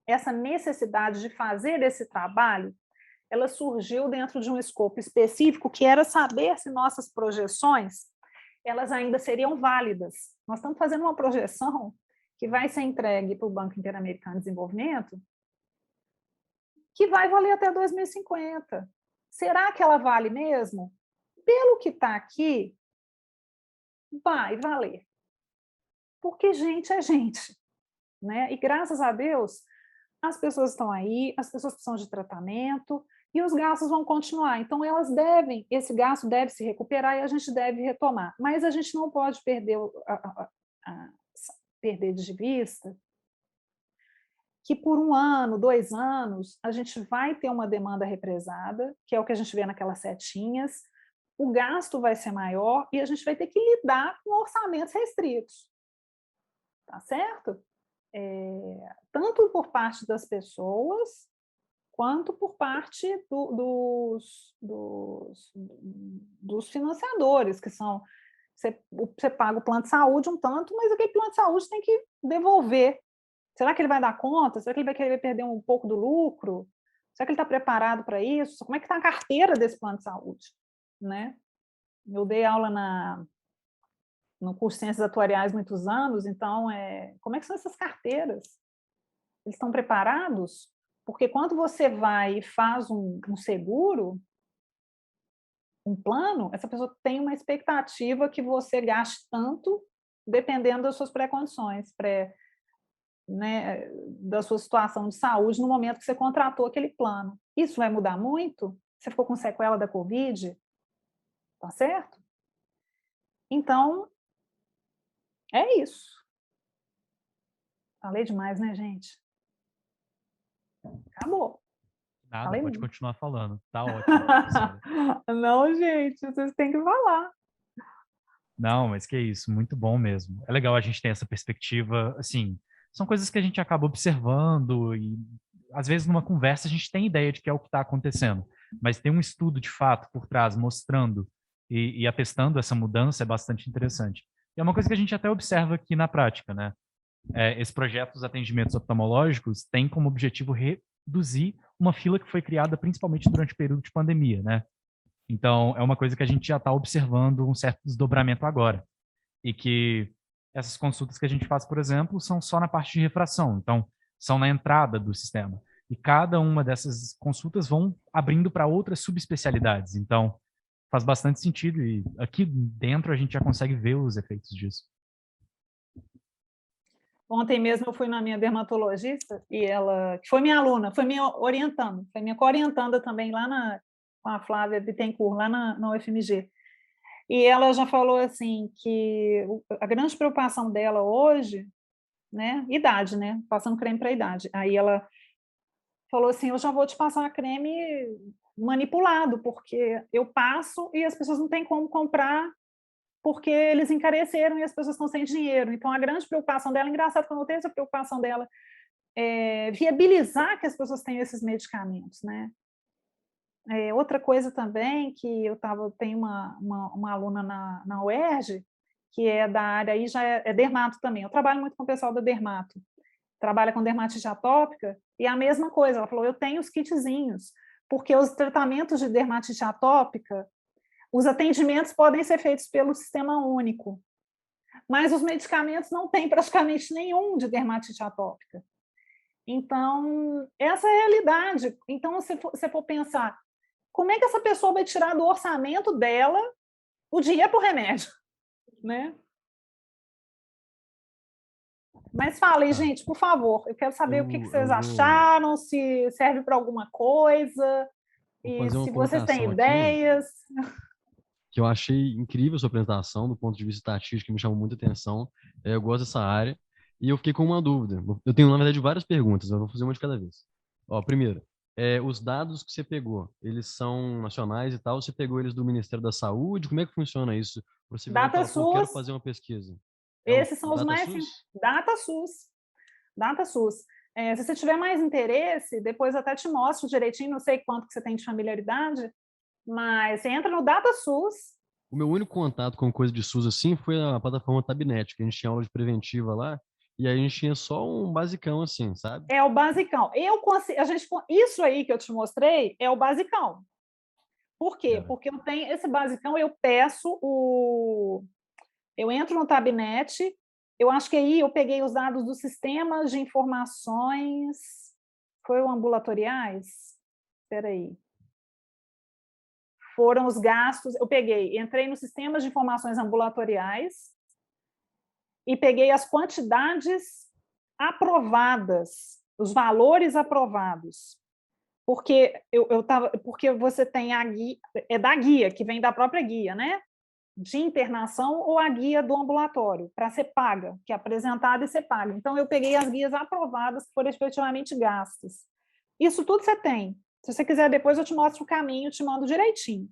essa necessidade de fazer esse trabalho, ela surgiu dentro de um escopo específico, que era saber se nossas projeções elas ainda seriam válidas. Nós estamos fazendo uma projeção que vai ser entregue para o Banco Interamericano de Desenvolvimento, que vai valer até 2050. Será que ela vale mesmo? Pelo que está aqui, vai valer. Porque gente é gente. Né? E graças a Deus, as pessoas estão aí, as pessoas precisam de tratamento, e os gastos vão continuar. Então, esse gasto deve se recuperar e a gente deve retomar. Mas a gente não pode perder de vista que por 1 ano, 2 anos, a gente vai ter uma demanda represada, que é o que a gente vê naquelas setinhas, o gasto vai ser maior e a gente vai ter que lidar com orçamentos restritos. Tá certo? Tanto por parte das pessoas, quanto por parte dos financiadores, que são... Você paga o plano de saúde um tanto, mas aquele plano de saúde tem que devolver. Será que ele vai dar conta? Será que ele vai querer perder um pouco do lucro? Será que ele está preparado para isso? Como é que está a carteira desse plano de saúde? Né? Eu dei aula no curso de Ciências Atuariais muitos anos, então, como é que são essas carteiras? Eles estão preparados? Porque quando você vai e faz um seguro, um plano, essa pessoa tem uma expectativa que você gaste tanto, dependendo das suas pré-condições, né, da sua situação de saúde no momento que você contratou aquele plano. Isso vai mudar muito? Você ficou com sequela da Covid? Tá certo? Então, é isso. Falei demais, né, gente? Acabou. Nada, Falei pode muito. continuar falando. Tá ótimo, professora. Não, gente, vocês têm que falar. Não, mas que isso, muito bom mesmo. É legal a gente ter essa perspectiva, assim, são coisas que a gente acaba observando e às vezes numa conversa a gente tem ideia de que é o que está acontecendo, mas ter um estudo de fato por trás mostrando e atestando essa mudança é bastante interessante. E é uma coisa que a gente até observa aqui na prática, né? Esse projeto dos atendimentos oftalmológicos tem como objetivo reduzir uma fila que foi criada principalmente durante o período de pandemia, né? Então, é uma coisa que a gente já está observando um certo desdobramento agora. E que essas consultas que a gente faz, por exemplo, são só na parte de refração. Então, são na entrada do sistema. E cada uma dessas consultas vão abrindo para outras subespecialidades. Então, faz bastante sentido. E aqui dentro a gente já consegue ver os efeitos disso. Ontem mesmo eu fui na minha dermatologista e ela, que foi minha aluna, foi minha orientanda, foi minha co-orientanda também lá com a Flávia Bittencourt, lá na UFMG. E ela já falou assim que a grande preocupação dela hoje, né, idade, né, passando creme para a idade. Aí ela falou assim, eu já vou te passar creme manipulado, porque eu passo e as pessoas não têm como comprar porque eles encareceram e as pessoas estão sem dinheiro. Então, a grande preocupação dela, engraçado que eu notei essa preocupação dela, viabilizar que as pessoas tenham esses medicamentos, né? Outra coisa também, que tenho uma aluna na UERJ, que é da área, aí já é dermato também. Eu trabalho muito com o pessoal da dermato, trabalha com dermatite atópica, e a mesma coisa, ela falou, eu tenho os kitzinhos, porque os tratamentos de dermatite atópica, os atendimentos podem ser feitos pelo sistema único, mas os medicamentos não têm praticamente nenhum de dermatite atópica. Então, essa é a realidade. Então, se você for pensar, como é que essa pessoa vai tirar do orçamento dela o dinheiro para o remédio? Né? Mas falem, gente, por favor, eu quero saber o que vocês acharam, se serve para alguma coisa, e se vocês têm ideias. Que eu achei incrível a sua apresentação, do ponto de vista estatístico, que me chamou muita atenção. Eu gosto dessa área. E eu fiquei com uma dúvida. Eu tenho, na verdade, várias perguntas, eu vou fazer uma de cada vez. Primeiro, os dados que você pegou, eles são nacionais e tal, você pegou eles do Ministério da Saúde? Como é que funciona isso? Você DataSUS. Eu quero fazer uma pesquisa. Esses são os mais... DataSUS. Se você tiver mais interesse, depois eu até te mostro direitinho, não sei quanto que você tem de familiaridade, mas você entra no DataSUS. O meu único contato com coisa de SUS assim foi a plataforma Tabnet, que a gente tinha aula de preventiva lá, e aí a gente tinha só um basicão assim, sabe? É o basicão. Isso aí que eu te mostrei é o basicão. Por quê? Porque eu tenho esse basicão, eu entro no Tabnet, eu acho que aí eu peguei os dados dos sistemas de informações, foi o ambulatoriais? Espera aí. Foram os gastos, entrei nos sistemas de informações ambulatoriais e peguei as quantidades aprovadas, os valores aprovados. Porque você tem a guia, é da guia, que vem da própria guia, né? De internação ou a guia do ambulatório, para ser paga, que é apresentada e ser paga. Então, eu peguei as guias aprovadas que foram efetivamente gastas. Isso tudo você tem. Se você quiser, depois eu te mostro o caminho, te mando direitinho.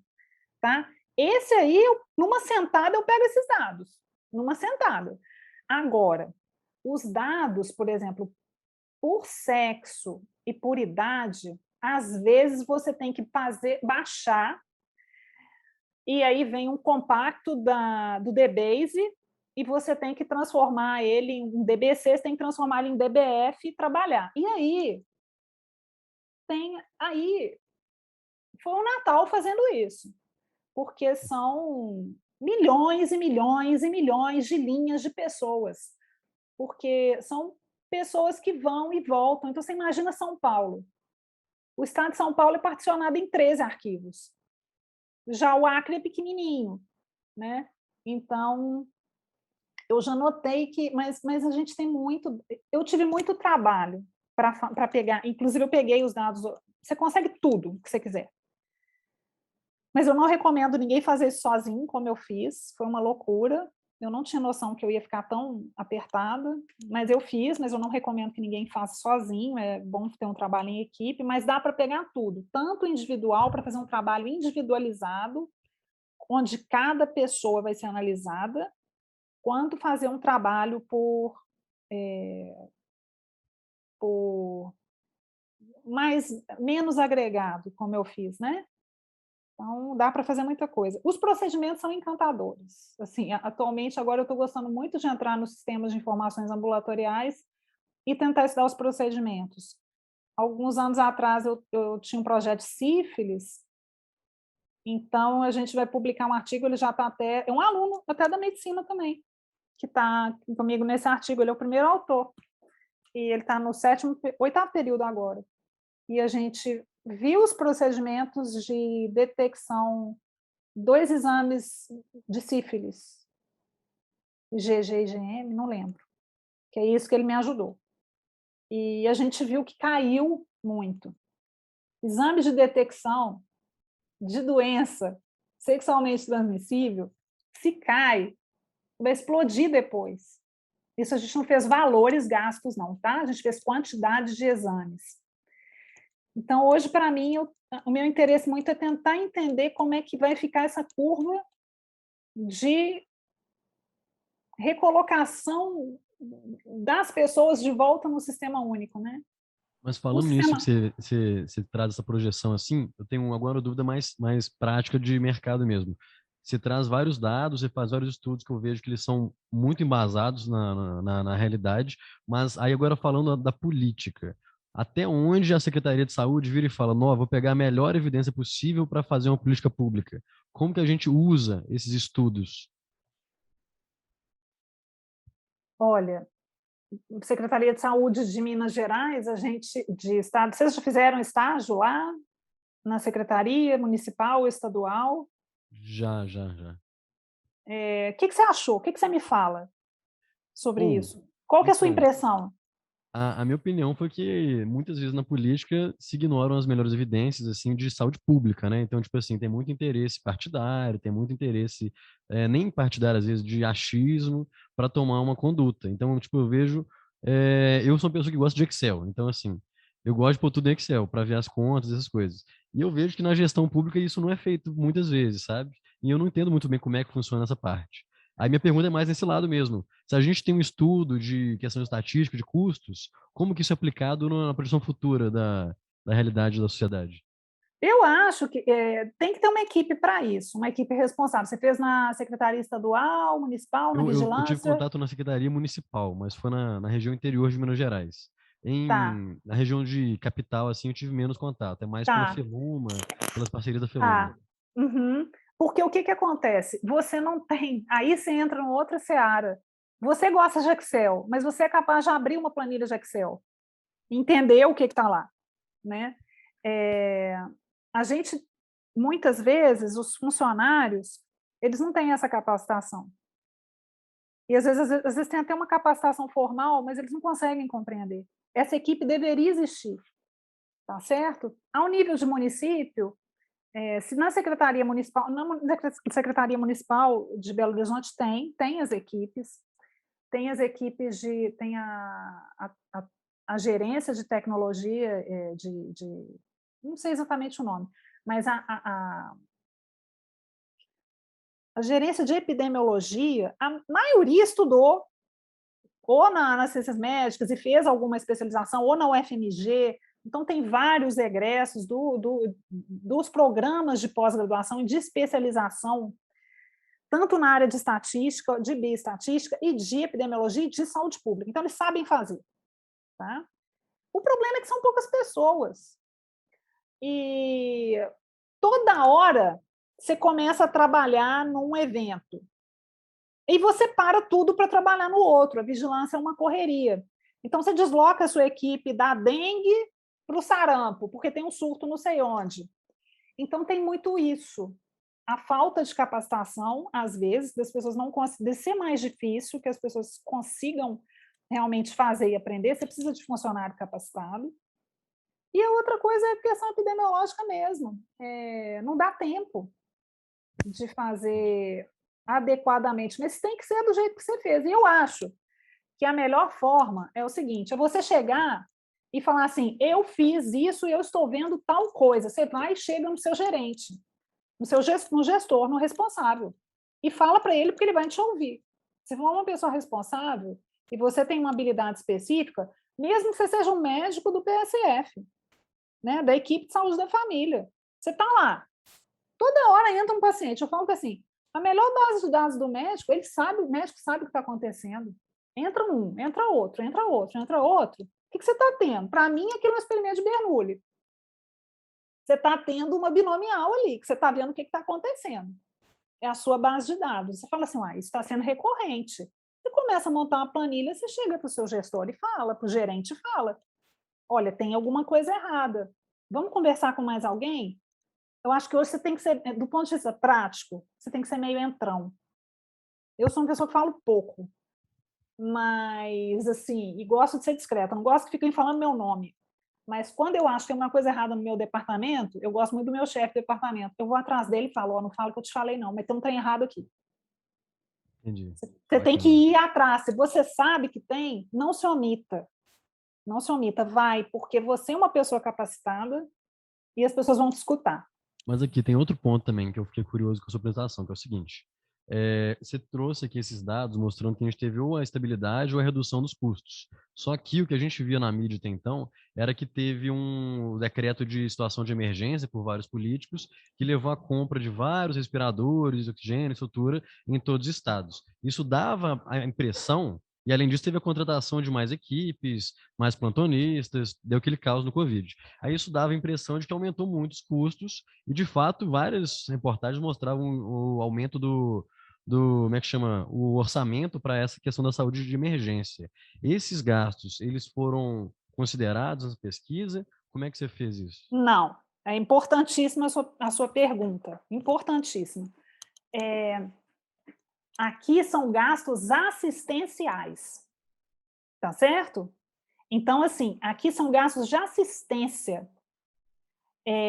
Tá? Esse aí, numa sentada, eu pego esses dados. Numa sentada. Agora, os dados, por exemplo, por sexo e por idade, às vezes você tem que baixar, e aí vem um compacto do DBase, e você tem que transformar ele em DBC, você tem que transformar ele em DBF e trabalhar. E aí, foi o Natal fazendo isso, porque são milhões e milhões e milhões de linhas de pessoas, porque são pessoas que vão e voltam. Então, você imagina São Paulo. O estado de São Paulo é particionado em 13 arquivos. Já o Acre é pequenininho, né? Então, eu já notei que... Mas a gente tem muito... Eu tive muito trabalho para pegar... Inclusive, eu peguei os dados... Você consegue tudo que você quiser. Mas eu não recomendo ninguém fazer isso sozinho, como eu fiz. Foi uma loucura. Eu não tinha noção que eu ia ficar tão apertada, mas eu fiz, mas eu não recomendo que ninguém faça sozinho, é bom ter um trabalho em equipe, mas dá para pegar tudo, tanto individual, para fazer um trabalho individualizado, onde cada pessoa vai ser analisada, quanto fazer um trabalho por menos agregado, como eu fiz, né? Então, dá para fazer muita coisa. Os procedimentos são encantadores. Assim, atualmente, agora eu estou gostando muito de entrar nos sistemas de informações ambulatoriais e tentar estudar os procedimentos. Alguns anos atrás, eu tinha um projeto de sífilis, então a gente vai publicar um artigo, ele já está até... É um aluno até da medicina também, que está comigo nesse artigo, ele é o primeiro autor, e ele está no 8º período agora. E a gente viu os procedimentos de detecção, 2 exames de sífilis, IgG e IgM, não lembro, que é isso que ele me ajudou. E a gente viu que caiu muito. Exame de detecção de doença sexualmente transmissível, se cai, vai explodir depois. Isso a gente não fez valores gastos, não, tá? A gente fez quantidade de exames. Então, hoje, para mim, o meu interesse muito é tentar entender como é que vai ficar essa curva de recolocação das pessoas de volta no sistema único, né? Mas falando nisso que você traz essa projeção assim, eu tenho agora uma dúvida mais prática de mercado mesmo. Você traz vários dados, você faz vários estudos que eu vejo que eles são muito embasados na realidade, mas aí agora falando da política, até onde a Secretaria de Saúde vira e fala, não, vou pegar a melhor evidência possível para fazer uma política pública. Como que a gente usa esses estudos? Olha, Secretaria de Saúde de Minas Gerais, a gente, de estado, vocês já fizeram estágio lá na Secretaria Municipal ou Estadual? Já. O que você achou? O que você me fala sobre isso? Qual que é a sua impressão? A minha opinião foi que muitas vezes na política se ignoram as melhores evidências assim de saúde pública, né? Então, tipo assim, tem muito interesse partidário, tem muito interesse nem partidário às vezes de achismo para tomar uma conduta. Então, tipo, eu vejo, eu sou uma pessoa que gosta de Excel, então assim, eu gosto de pôr tudo em Excel para ver as contas, essas coisas. E eu vejo que na gestão pública isso não é feito muitas vezes, sabe? E eu não entendo muito bem como é que funciona essa parte. Aí minha pergunta é mais nesse lado mesmo. Se a gente tem um estudo de questão estatística, de custos, como que isso é aplicado na projeção futura da realidade da sociedade? Eu acho que tem que ter uma equipe para isso, uma equipe responsável. Você fez na Secretaria Estadual, Municipal, na Eu Vigilância? tive contato na Secretaria Municipal, mas foi na região interior de Minas Gerais. Na região de capital, assim, eu tive menos contato. É mais pela FELUMA, pelas parcerias da FELUMA. Uhum. Porque o que acontece? Você não tem... Aí você entra em outra seara. Você gosta de Excel, mas você é capaz de abrir uma planilha de Excel, entender o que está lá, né? A gente, muitas vezes, os funcionários, eles não têm essa capacitação. E às vezes tem até uma capacitação formal, mas eles não conseguem compreender. Essa equipe deveria existir tá certo? Ao nível de município, se na Secretaria Municipal de Belo Horizonte tem as equipes, tem a gerência de tecnologia, não sei exatamente o nome, mas a gerência de epidemiologia, a maioria estudou ou nas ciências médicas e fez alguma especialização, ou na UFMG. Então, tem vários egressos dos programas de pós-graduação e de especialização, tanto na área de estatística, de bioestatística e de epidemiologia e de saúde pública. Então, eles sabem fazer. Tá? O problema é que são poucas pessoas. E toda hora você começa a trabalhar num evento. E você para tudo para trabalhar no outro. A vigilância é uma correria. Então, você desloca a sua equipe da dengue para o sarampo, porque tem um surto não sei onde. Então, tem muito isso. A falta de capacitação, às vezes, das pessoas não conseguem, de ser mais difícil que as pessoas consigam realmente fazer e aprender, você precisa de funcionário capacitado. E a outra coisa é a questão epidemiológica mesmo. Não dá tempo de fazer adequadamente, mas tem que ser do jeito que você fez. E eu acho que a melhor forma é o seguinte, é você chegar e falar assim, eu fiz isso e eu estou vendo tal coisa. Você vai e chega no seu gerente, no gestor, no responsável, e fala para ele, porque ele vai te ouvir. Se for uma pessoa responsável e você tem uma habilidade específica, mesmo que você seja um médico do PSF, né, da equipe de saúde da família, você está lá, toda hora entra um paciente, eu falo que assim, a melhor base de dados do médico, o médico sabe o que está acontecendo. Entra um, entra outro, entra outro, entra outro. O que você está tendo? Para mim, aquilo é um experimento de Bernoulli. Você está tendo uma binomial ali, que você está vendo o que está acontecendo. É a sua base de dados. Você fala assim, isso está sendo recorrente. Você começa a montar uma planilha, você chega para o seu gestor e fala, para o gerente e fala, olha, tem alguma coisa errada. Vamos conversar com mais alguém? Eu acho que hoje você tem que ser, do ponto de vista prático, você tem que ser meio entrão. Eu sou uma pessoa que falo pouco, mas, assim, e gosto de ser discreta, não gosto que fiquem falando meu nome. Mas quando eu acho que tem uma coisa errada no meu departamento, eu gosto muito do meu chefe de departamento, eu vou atrás dele e falo, não falo que eu te falei não, mas tem um trem errado aqui. Entendi. Você tem que ir atrás. Se você sabe que tem, não se omita. Não se omita, vai, porque você é uma pessoa capacitada e as pessoas vão te escutar. Mas aqui tem outro ponto também que eu fiquei curioso com a sua apresentação, que é o seguinte. Você trouxe aqui esses dados mostrando que a gente teve ou a estabilidade ou a redução dos custos. Só que o que a gente via na mídia até então era que teve um decreto de situação de emergência por vários políticos que levou à compra de vários respiradores, oxigênio, estrutura em todos os estados. Isso dava a impressão, e além disso teve a contratação de mais equipes, mais plantonistas, deu aquele caos no Covid. Aí isso dava a impressão de que aumentou muito os custos e, de fato, várias reportagens mostravam o aumento como é que chama, o orçamento para essa questão da saúde de emergência. Esses gastos, eles foram considerados na pesquisa? Como é que você fez isso? Não, é importantíssima a sua pergunta, importantíssima. Aqui são gastos assistenciais, tá certo? Então, assim, aqui são gastos de assistência.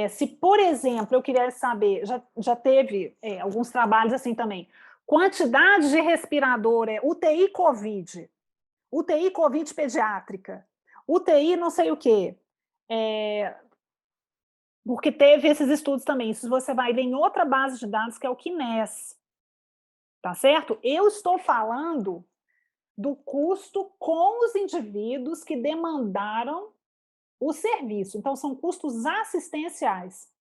Se, por exemplo, eu queria saber, já teve alguns trabalhos assim também, quantidade de respirador, UTI COVID pediátrica, UTI não sei o quê, porque teve esses estudos também. Isso você vai ver em outra base de dados, que é o QNES, tá certo? Eu estou falando do custo com os indivíduos que demandaram o serviço. Então, são custos assistenciais.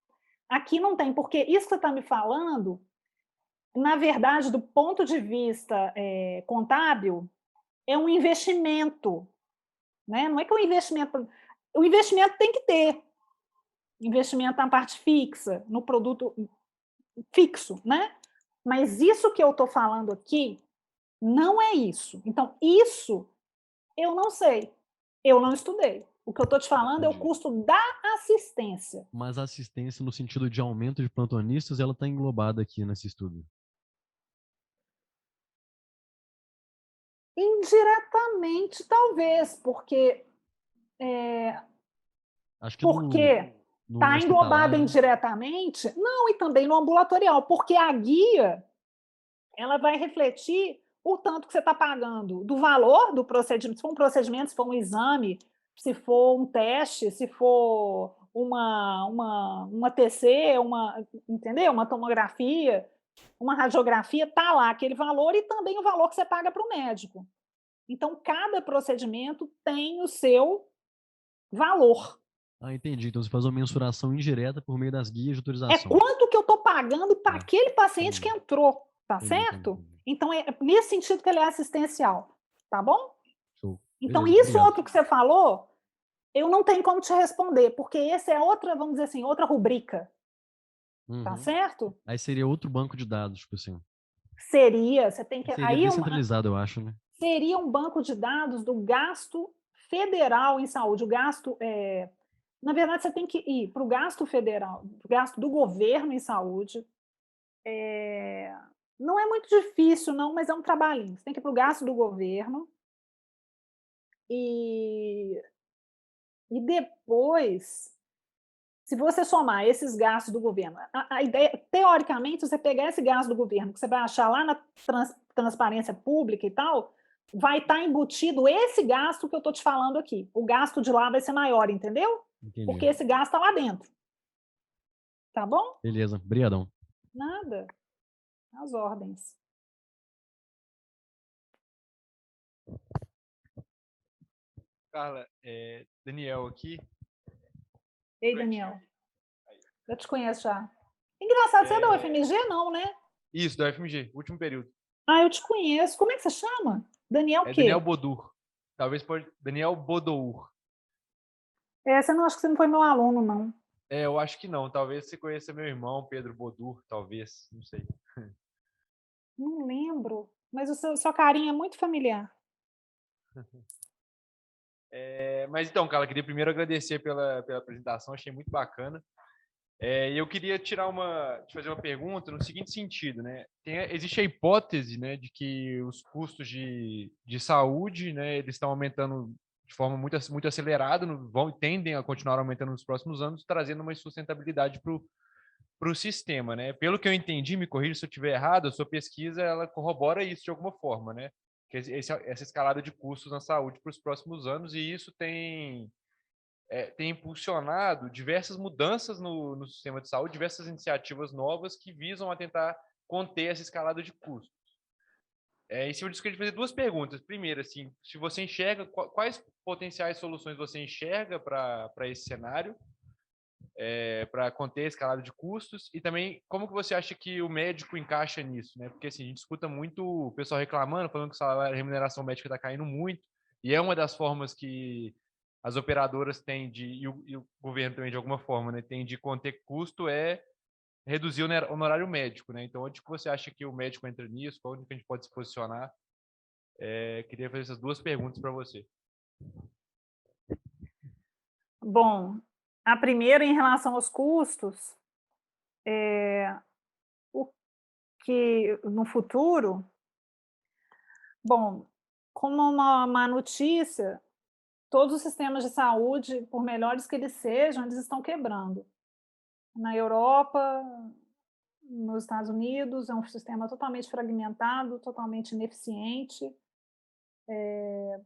Aqui não tem, porque isso que você está me falando, na verdade, do ponto de vista contábil, é um investimento. Né? Não é que é um investimento... O investimento tem que ter. Investimento na parte fixa, no produto fixo, né? Mas isso que eu estou falando aqui não é isso. Então, isso eu não sei. Eu não estudei. O que eu estou te falando é o custo da assistência. Mas a assistência, no sentido de aumento de plantonistas, ela está englobada aqui nesse estudo. Indiretamente, talvez, porque Acho que Porque no está hospitalar, englobado né? indiretamente, não, e também no ambulatorial, porque a guia ela vai refletir o tanto que você está pagando do valor do procedimento, se for um procedimento, se for um exame, se for um teste, se for uma TC, entendeu? Uma tomografia, uma radiografia, está lá aquele valor e também o valor que você paga para o médico. Então, cada procedimento tem o seu valor. Ah, entendi. Então você faz uma mensuração indireta por meio das guias de É autorização. quanto que eu estou pagando para aquele paciente entendi. que entrou, tá Entendi, certo? Então, é nesse sentido que ele é assistencial, tá bom? Show. Então, Beleza, isso obrigado. outro que você falou, eu não tenho como te responder, porque esse é outra, vamos dizer assim, outra rubrica, tá Uhum. certo? Aí seria outro banco de dados, tipo assim. Seria, você tem que... Seria Aí descentralizado, eu acho, né? seria um banco de dados do gasto federal em saúde. O gasto, na verdade, você tem que ir para o gasto federal, o gasto do governo em saúde. Não é muito difícil, não, mas é um trabalhinho. Você tem que ir para o gasto do governo e depois, se você somar esses gastos do governo, a ideia, teoricamente, você pegar esse gasto do governo, que você vai achar lá na transparência pública e tal, vai estar embutido esse gasto que eu estou te falando aqui. O gasto de lá vai ser maior, entendeu? Entendi. Porque esse gasto está lá dentro. Tá bom? Beleza, brigadão. Nada. As ordens. Carla, Daniel aqui. Ei, Daniel. Eu te conheço já. Engraçado, você é da UFMG, não, né? Isso, da UFMG, último período. Ah, eu te conheço. Como é que você chama? Daniel quê? Daniel Bodur. Talvez pode... Daniel Bodour. Você não acho que você não foi meu aluno, não. Eu acho que não. Talvez você conheça meu irmão, Pedro Bodur, talvez. Não sei. Não lembro. Mas sua carinha é muito familiar. Mas então, Carla, queria primeiro agradecer pela apresentação, achei muito bacana. E eu queria te fazer uma pergunta no seguinte sentido, né? Existe a hipótese, né, de que os custos de saúde, né, eles estão aumentando de forma muito acelerada, tendem a continuar aumentando nos próximos anos, trazendo uma sustentabilidade para o sistema, né? Pelo que eu entendi, me corrija se eu estiver errado, a sua pesquisa ela corrobora isso de alguma forma, né? Que essa escalada de custos na saúde para os próximos anos, e isso tem impulsionado diversas mudanças no sistema de saúde, diversas iniciativas novas que visam a tentar conter essa escalada de custos. Em cima disso, eu queria fazer duas perguntas. Primeiro, assim, se você enxerga, quais potenciais soluções você enxerga para esse cenário, para conter a escalada de custos, e também como que você acha que o médico encaixa nisso, né? Porque assim, a gente escuta muito o pessoal reclamando, falando que a remuneração médica está caindo muito, e é uma das formas que as operadoras têm e o governo também de alguma forma, né, tem de conter custo reduzir o honorário médico, né? Então, onde que você acha que o médico entra nisso? Onde que a gente pode se posicionar? Queria fazer essas duas perguntas para você. Bom, a primeira, em relação aos custos, o que no futuro, bom, como uma má notícia, todos os sistemas de saúde, por melhores que eles sejam, eles estão quebrando. Na Europa, nos Estados Unidos, é um sistema totalmente fragmentado, totalmente ineficiente,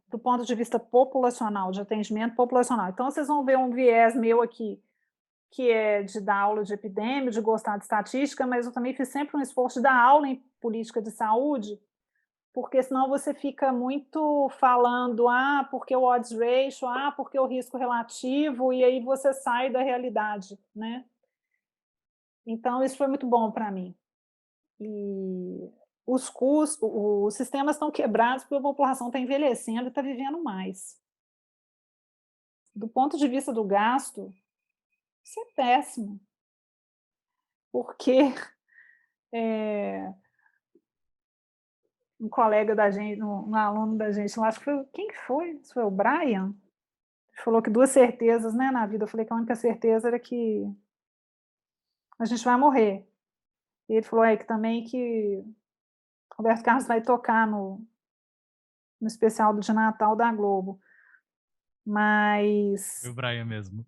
do ponto de vista populacional, de atendimento populacional. Então, vocês vão ver um viés meu aqui, que é de dar aula de epidemia, de gostar de estatística, mas eu também fiz sempre um esforço de dar aula em política de saúde, porque senão você fica muito falando, porque o odds ratio, porque o risco relativo, e aí você sai da realidade, né? Então, isso foi muito bom para mim. E os custos, os sistemas estão quebrados porque a população está envelhecendo e está vivendo mais. Do ponto de vista do gasto, isso é péssimo, porque um colega da gente, um aluno da gente lá, acho que foi, quem foi? Isso foi o Brian? Falou que duas certezas, né, na vida. Eu falei que a única certeza era que a gente vai morrer. E ele falou que também que Roberto Carlos vai tocar no especial de Natal da Globo. Mas... Foi o Brian mesmo.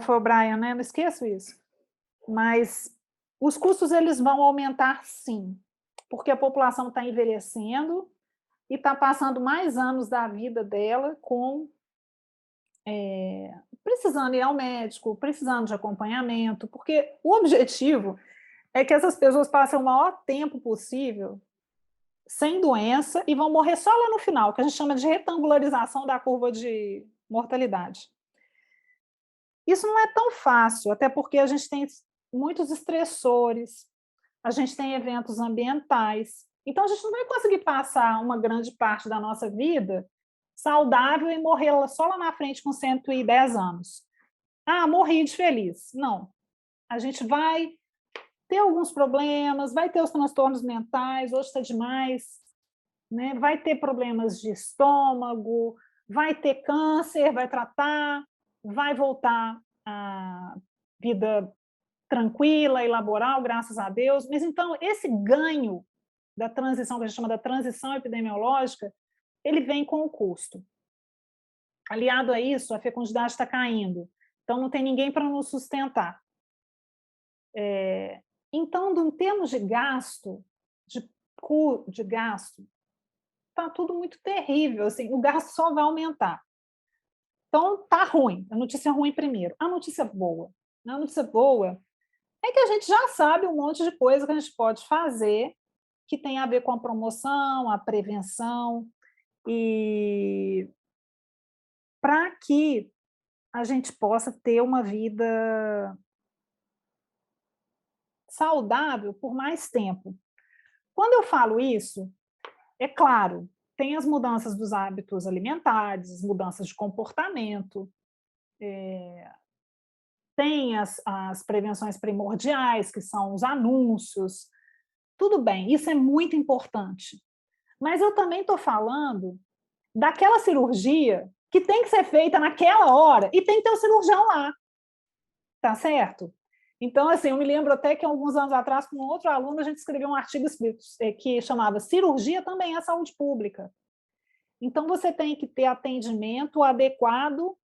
Foi o Brian, né? Não esqueço isso. Mas os custos eles vão aumentar, sim, porque a população está envelhecendo e está passando mais anos da vida dela precisando ir ao médico, precisando de acompanhamento, porque o objetivo é que essas pessoas passem o maior tempo possível sem doença e vão morrer só lá no final, que a gente chama de retangularização da curva de mortalidade. Isso não é tão fácil, até porque a gente tem muitos estressores, a gente tem eventos ambientais, então a gente não vai conseguir passar uma grande parte da nossa vida saudável e morrer só lá na frente com 110 anos. Ah, morri de feliz. Não. A gente vai ter alguns problemas, vai ter os transtornos mentais, hoje está demais, né? Vai ter problemas de estômago, vai ter câncer, vai tratar, vai voltar à vida tranquila e laboral, graças a Deus. Mas, então, esse ganho da transição, que a gente chama da transição epidemiológica, ele vem com o custo. Aliado a isso, a fecundidade está caindo, então não tem ninguém para nos sustentar. Então, em termos de gasto, está tudo muito terrível, assim, o gasto só vai aumentar. Então, está ruim, a notícia ruim primeiro. A notícia boa é que a gente já sabe um monte de coisa que a gente pode fazer que tem a ver com a promoção, a prevenção, e para que a gente possa ter uma vida saudável por mais tempo. Quando eu falo isso, é claro, tem as mudanças dos hábitos alimentares, as mudanças de comportamento, tem as prevenções primordiais, que são os anúncios, tudo bem, isso é muito importante. Mas eu também estou falando daquela cirurgia que tem que ser feita naquela hora e tem que ter o cirurgião lá, tá certo? Então, assim, eu me lembro até que alguns anos atrás, com outro aluno, a gente escreveu um artigo que chamava Cirurgia também é saúde pública. Então, você tem que ter atendimento adequado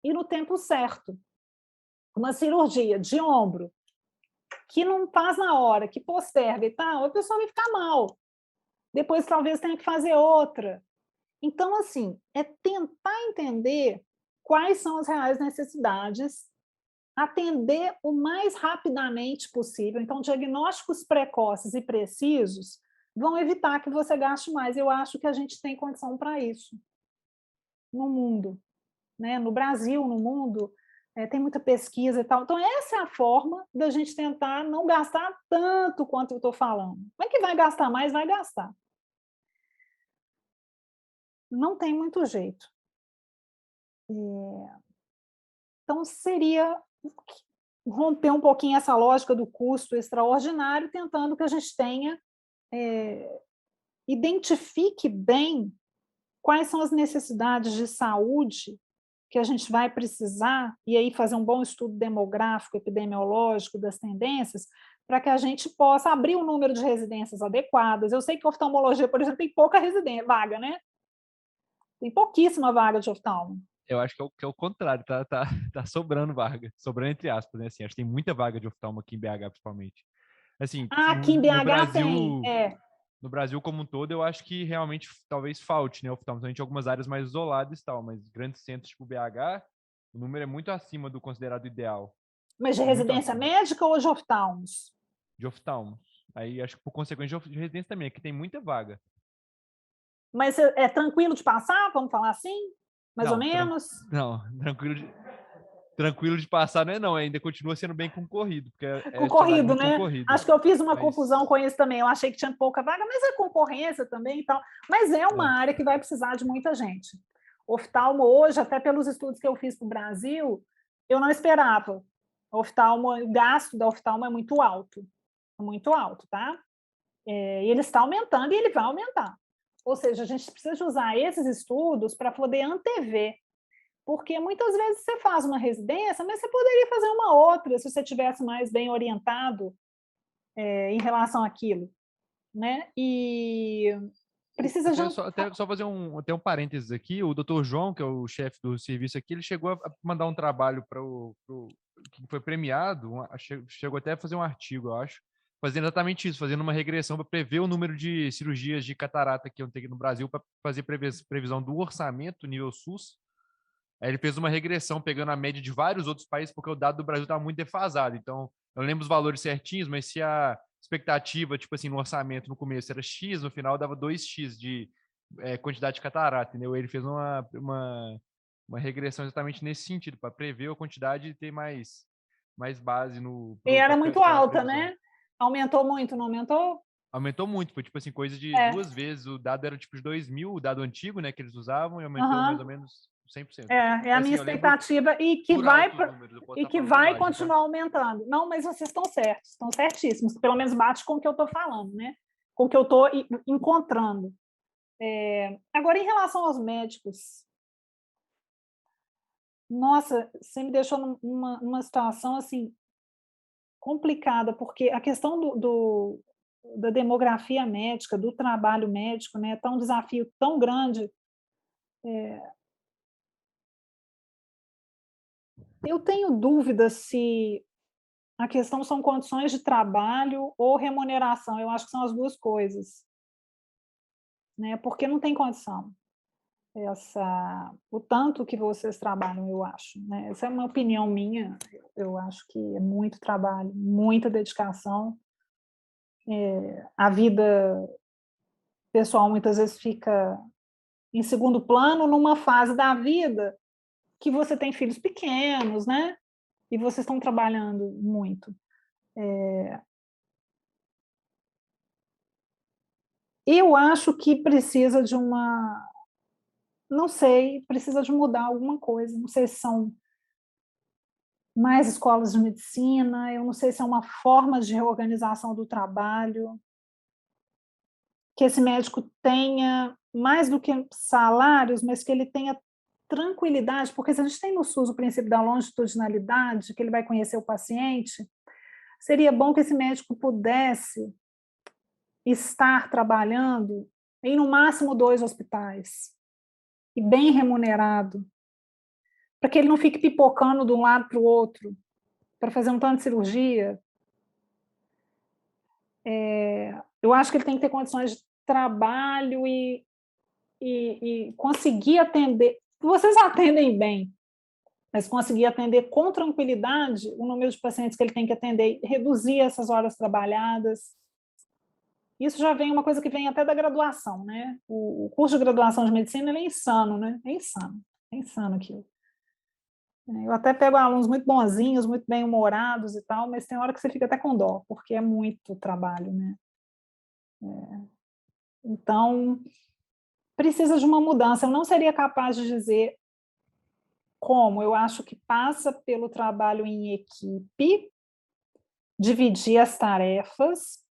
e no tempo certo. Uma cirurgia de ombro que não faz na hora, que posterga e tal, a pessoa vai ficar mal. Depois, talvez, tenha que fazer outra. Então, assim, é tentar entender quais são as reais necessidades, atender o mais rapidamente possível. Então, diagnósticos precoces e precisos vão evitar que você gaste mais. Eu acho que a gente tem condição para isso no mundo, né? No Brasil, no mundo, tem muita pesquisa e tal. Então, essa é a forma da gente tentar não gastar tanto quanto eu estou falando. Como é que vai gastar mais? Vai gastar. Não tem muito jeito. Então, seria romper um pouquinho essa lógica do custo extraordinário, tentando que a gente identifique bem quais são as necessidades de saúde que a gente vai precisar, e aí fazer um bom estudo demográfico, epidemiológico das tendências, para que a gente possa abrir um número de residências adequadas. Eu sei que a oftalmologia, por exemplo, tem pouca vaga, né? Tem pouquíssima vaga de oftalmo. Eu acho que é o contrário, tá sobrando vaga, sobrando entre aspas, né? Assim, acho que tem muita vaga de oftalmo aqui em BH, principalmente. Assim, aqui em BH tem. No Brasil como um todo, eu acho que realmente talvez falte, né, oftalmo, somente algumas áreas mais isoladas e tal, mas grandes centros tipo BH, o número é muito acima do considerado ideal. Mas de residência médica ou de oftalmos? De oftalmos. Aí acho que por consequência de residência também, aqui tem muita vaga. Mas é tranquilo de passar, vamos falar assim? Mais ou menos? Não, tranquilo de passar não, ainda continua sendo bem concorrido. Concorrido, né? Concorrido. Acho que eu fiz uma confusão com isso também, eu achei que tinha pouca vaga, mas é concorrência também e tal. Mas é uma área que vai precisar de muita gente. Oftalmo hoje, até pelos estudos que eu fiz para o Brasil, eu não esperava. O gasto da oftalmo é muito alto, tá? E ele está aumentando e ele vai aumentar. Ou seja, a gente precisa usar esses estudos para poder antever, porque muitas vezes você faz uma residência, mas você poderia fazer uma outra se você estivesse mais bem orientado em relação àquilo, né? E Precisa de Até só fazer até um parênteses aqui. O Dr. João, que é o chefe do serviço aqui, ele chegou a mandar um trabalho para que foi premiado, chegou até a fazer um artigo, eu acho, fazendo exatamente isso, fazendo uma regressão para prever o número de cirurgias de catarata que iam ter aqui no Brasil, para fazer previsão do orçamento nível SUS. Aí ele fez uma regressão pegando a média de vários outros países, porque o dado do Brasil estava muito defasado. Então, eu lembro os valores certinhos, mas se a expectativa, tipo assim, no orçamento no começo era X, no final dava 2X de quantidade de catarata, entendeu? Ele fez uma regressão exatamente nesse sentido, para prever a quantidade e ter mais base no... E era muito alta, né? Aumentou muito, não aumentou? Aumentou muito, foi tipo assim, coisa de 2 vezes. O dado era tipo de 2000, o dado antigo, né, que eles usavam, e aumentou mais ou menos 100%. É a minha expectativa e que vai continuar aumentando. Não, mas vocês estão certos, estão certíssimos. Pelo menos bate com o que eu estou falando, né? Com o que eu estou encontrando. Agora, em relação aos médicos, nossa, você me deixou numa situação assim complicada, porque a questão da demografia médica, do trabalho médico, né, é um desafio tão grande. Eu tenho dúvida se a questão são condições de trabalho ou remuneração. Eu acho que são as duas coisas, né? Porque não tem condição. O tanto que vocês trabalham, eu acho, né? Essa é uma opinião minha. Eu acho que é muito trabalho, muita dedicação. A vida pessoal muitas vezes fica em segundo plano numa fase da vida que você tem filhos pequenos, né? E vocês estão trabalhando muito. Eu acho que precisa de não sei, precisa de mudar alguma coisa. Não sei se são mais escolas de medicina, eu não sei se é uma forma de reorganização do trabalho, que esse médico tenha, mais do que salários, mas que ele tenha tranquilidade, porque se a gente tem no SUS o princípio da longitudinalidade, que ele vai conhecer o paciente, seria bom que esse médico pudesse estar trabalhando em, no máximo, 2 hospitais, e bem remunerado, para que ele não fique pipocando de um lado para o outro, para fazer um tanto de cirurgia. Eu acho que ele tem que ter condições de trabalho e conseguir atender. Vocês atendem bem, mas conseguir atender com tranquilidade o número de pacientes que ele tem que atender, reduzir essas horas trabalhadas. Isso já vem uma coisa que vem até da graduação, né? O curso de graduação de medicina ele é insano, né? É insano aquilo. Eu até pego alunos muito bonzinhos, muito bem-humorados e tal, mas tem hora que você fica até com dó, porque é muito trabalho, né? Então, precisa de uma mudança. Eu não seria capaz de dizer como. Eu acho que passa pelo trabalho em equipe, dividir as tarefas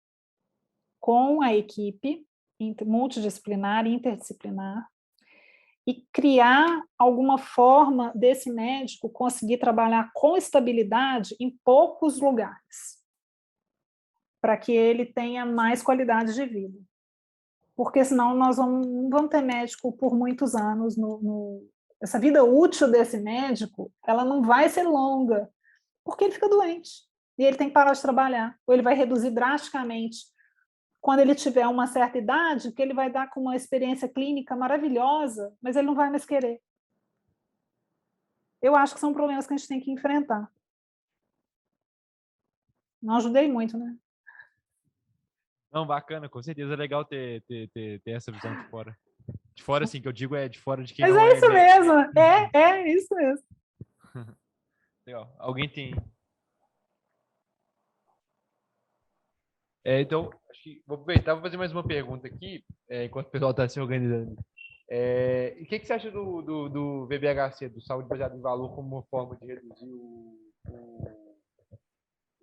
com a equipe multidisciplinar e interdisciplinar, e criar alguma forma desse médico conseguir trabalhar com estabilidade em poucos lugares, para que ele tenha mais qualidade de vida. Porque senão nós não vamos ter médico por muitos anos. Essa vida útil desse médico, ela não vai ser longa, porque ele fica doente, e ele tem que parar de trabalhar, ou ele vai reduzir drasticamente quando ele tiver uma certa idade, que ele vai dar com uma experiência clínica maravilhosa, mas ele não vai mais querer. Eu acho que são problemas que a gente tem que enfrentar. Não ajudei muito, né? Não, bacana, com certeza é legal ter essa visão de fora. De fora, assim, que eu digo é de fora de quem mas não é isso mesmo, é isso mesmo. Legal. Alguém tem... Então, acho que vou aproveitar, vou fazer mais uma pergunta aqui, enquanto o pessoal está se organizando. O que você acha do VBHC, do Saúde Baseada em Valor, como uma forma de reduzir o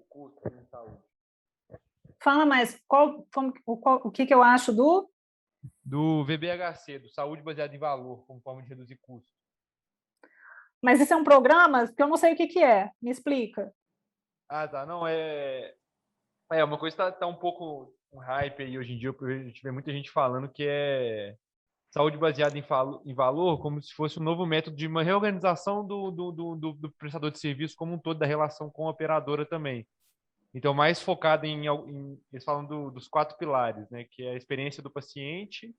custo em saúde? Fala mais, o que eu acho do VBHC, do Saúde Baseada em Valor, como forma de reduzir custo. Mas isso é um programa que eu não sei o que é. Me explica. Ah, tá. Não, Uma coisa tá um pouco um hype aí hoje em dia, porque a gente vê muita gente falando que é saúde baseada em valor, como se fosse um novo método de uma reorganização do prestador de serviço como um todo, da relação com a operadora também. Então, mais focado eles falam dos 4 pilares, né? Que é a experiência do paciente,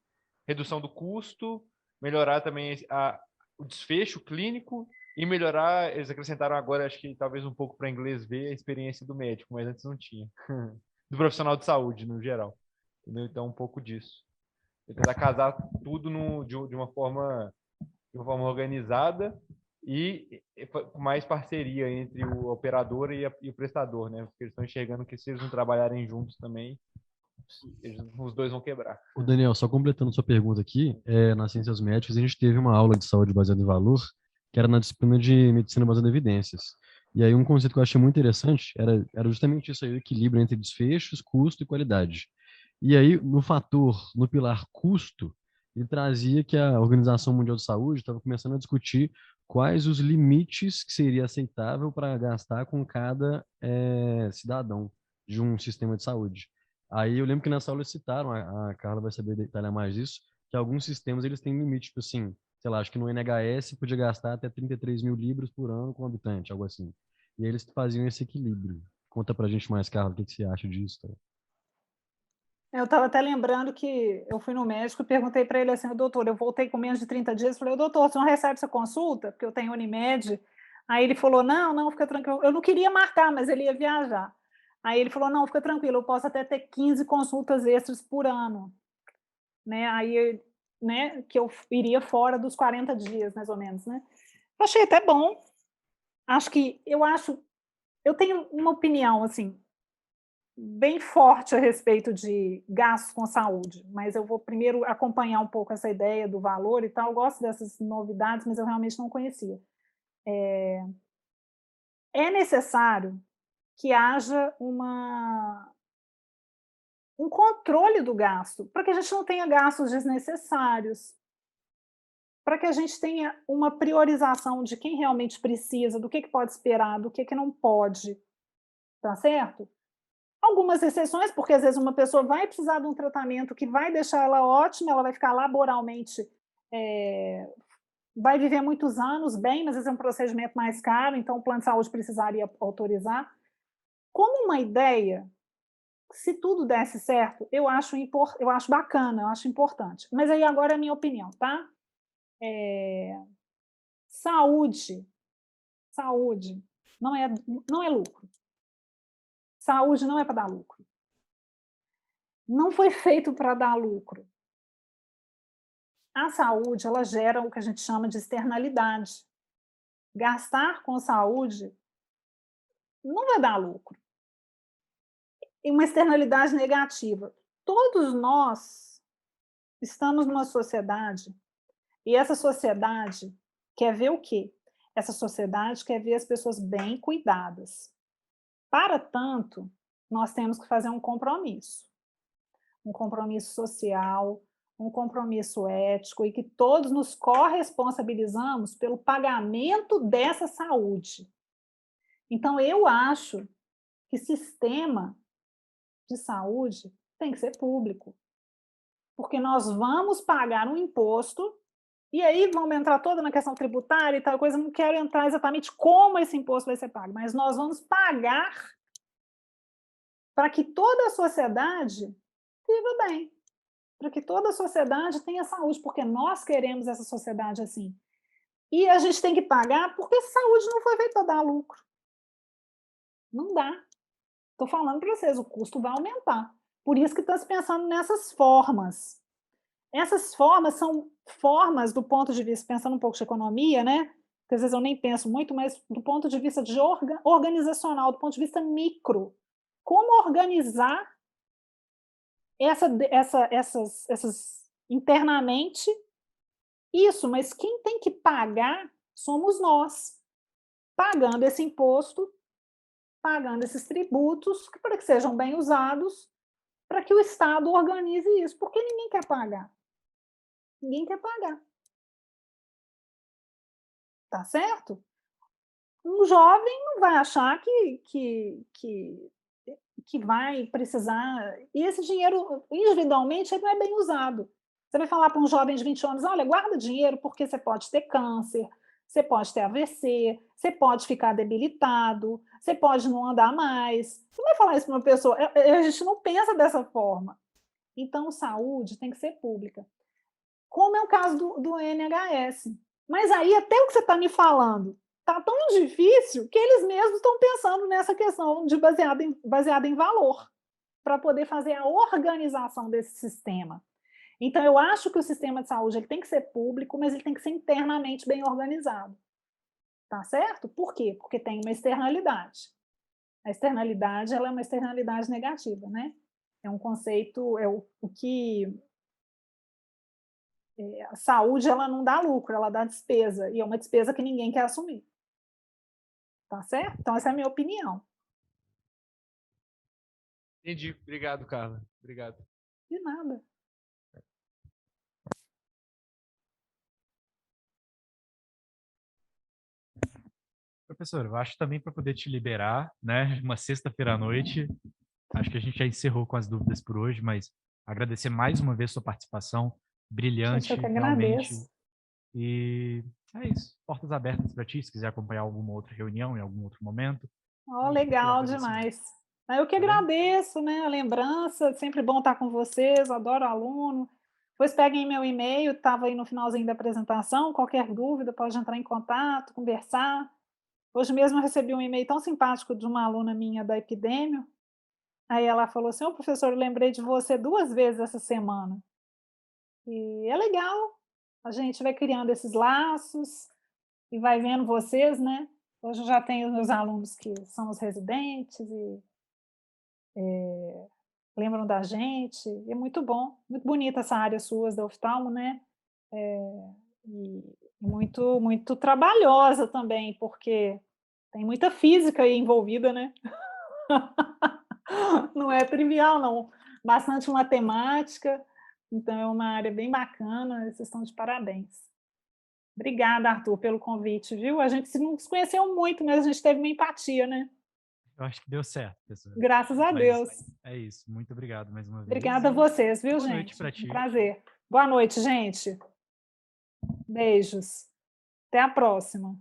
redução do custo, melhorar também o desfecho clínico e melhorar, eles acrescentaram agora, acho que talvez um pouco para inglês ver a experiência do médico, mas antes não tinha. Do profissional de saúde, no geral. Entendeu? Então, um pouco disso. Tentar casar tudo de uma forma organizada e com mais parceria entre o operador e o prestador, né? Porque eles estão enxergando que se eles não trabalharem juntos também, os dois vão quebrar. O Daniel, só completando sua pergunta aqui, nas ciências médicas a gente teve uma aula de saúde baseada em valor, que era na disciplina de medicina baseada em evidências. E aí um conceito que eu achei muito interessante era justamente isso aí, o equilíbrio entre desfechos, custo e qualidade. E aí, no pilar custo, ele trazia que a Organização Mundial de Saúde estava começando a discutir quais os limites que seria aceitável para gastar com cada cidadão de um sistema de saúde. Aí eu lembro que nessa aula eles citaram, a Carla vai saber detalhar mais disso, que alguns sistemas eles têm limite, tipo assim, sei lá, acho que no NHS podia gastar até 33 mil libras por ano com habitante, algo assim. E aí eles faziam esse equilíbrio. Conta pra gente mais, Carla, o que você acha disso? Tá? Eu estava até lembrando que eu fui no médico e perguntei para ele assim, doutor, eu voltei com menos de 30 dias, falei, doutor, você não recebe essa consulta? Porque eu tenho Unimed. Aí ele falou, não, fica tranquilo. Eu não queria marcar, mas ele ia viajar. Aí ele falou, não, fica tranquilo, eu posso até ter 15 consultas extras por ano. Né? Aí, né, que eu iria fora dos 40 dias, mais ou menos. Né? Eu achei até bom. Eu tenho uma opinião, assim, bem forte a respeito de gastos com saúde, mas eu vou primeiro acompanhar um pouco essa ideia do valor e tal. Eu gosto dessas novidades, mas eu realmente não conhecia. É necessário que haja um controle do gasto, para que a gente não tenha gastos desnecessários, para que a gente tenha uma priorização de quem realmente precisa, do que pode esperar, do que não pode, tá certo? Algumas exceções, porque às vezes uma pessoa vai precisar de um tratamento que vai deixar ela ótima, ela vai ficar laboralmente, vai viver muitos anos bem, mas às vezes é um procedimento mais caro, então o plano de saúde precisaria autorizar. Como uma ideia, se tudo desse certo, eu acho bacana, eu acho importante. Mas aí agora é a minha opinião, tá? Saúde não é lucro. Saúde não é para dar lucro. Não foi feito para dar lucro. A saúde, ela gera o que a gente chama de externalidade. Gastar com saúde não vai dar lucro. E uma externalidade negativa. Todos nós estamos numa sociedade e essa sociedade quer ver o quê? Essa sociedade quer ver as pessoas bem cuidadas. Para tanto, nós temos que fazer um compromisso social, um compromisso ético e que todos nos corresponsabilizamos pelo pagamento dessa saúde. Então, eu acho que sistema de saúde tem que ser público, porque nós vamos pagar um imposto e aí vamos entrar toda na questão tributária e tal coisa, não quero entrar exatamente como esse imposto vai ser pago, mas nós vamos pagar para que toda a sociedade viva bem, para que toda a sociedade tenha saúde, porque nós queremos essa sociedade assim. E a gente tem que pagar porque saúde não foi feita para dar lucro. Não dá. Estou falando para vocês, o custo vai aumentar. Por isso que está se pensando nessas formas. Essas formas são formas do ponto de vista, pensando um pouco de economia, né? Porque às vezes eu nem penso muito, mas do ponto de vista de organizacional, do ponto de vista micro. Como organizar essas internamente isso, mas quem tem que pagar somos nós, pagando esse imposto, pagando esses tributos, para que sejam bem usados, para que o Estado organize isso, porque ninguém quer pagar. Ninguém quer pagar. Tá certo? Um jovem não vai achar que que vai precisar, e esse dinheiro, individualmente, ele não é bem usado. Você vai falar para um jovem de 20 anos, olha, guarda dinheiro porque você pode ter câncer, você pode ter AVC, você pode ficar debilitado, você pode não andar mais. Você não vai falar isso para uma pessoa, a gente não pensa dessa forma. Então, saúde tem que ser pública. Como é o caso do NHS. Mas aí, até o que você está me falando, está tão difícil que eles mesmos estão pensando nessa questão de baseada em valor, para poder fazer a organização desse sistema. Então, eu acho que o sistema de saúde ele tem que ser público, mas ele tem que ser internamente bem organizado. Tá certo? Por quê? Porque tem uma externalidade. A externalidade ela é uma externalidade negativa, né? É um conceito, o que... a saúde ela não dá lucro, ela dá despesa, e é uma despesa que ninguém quer assumir. Tá certo? Então, essa é a minha opinião. Entendi. Obrigado, Carla. Obrigado. De nada. Professor, eu acho também para poder te liberar, né, uma sexta-feira à noite, acho que a gente já encerrou com as dúvidas por hoje, mas agradecer mais uma vez sua participação, brilhante, Gente, eu que realmente. agradeço. E é isso, portas abertas para ti, se quiser acompanhar alguma outra reunião em algum outro momento. Oh, legal demais. Eu que agradeço, né, a lembrança, sempre bom estar com vocês, adoro aluno. Depois peguem meu e-mail, estava aí no finalzinho da apresentação, qualquer dúvida pode entrar em contato, conversar. Hoje mesmo eu recebi um e-mail tão simpático de uma aluna minha da Epidêmio, aí ela falou assim, professor, eu lembrei de você 2 vezes essa semana. E é legal, a gente vai criando esses laços e vai vendo vocês, né? Hoje eu já tenho os meus alunos que são os residentes e lembram da gente, e é muito bom, muito bonita essa área suas da oftalmo, né? E muito, muito trabalhosa também, porque tem muita física aí envolvida, né? Não é trivial, não. Bastante matemática, então é uma área bem bacana, vocês estão de parabéns. Obrigada, Arthur, pelo convite, viu? A gente não se conheceu muito, mas a gente teve uma empatia, né? Eu acho que deu certo, professor. Graças a Deus. É isso, muito obrigado mais uma vez. Obrigada a vocês, viu, Boa gente? noite para ti. Um prazer. Boa noite, gente. Beijos. Até a próxima.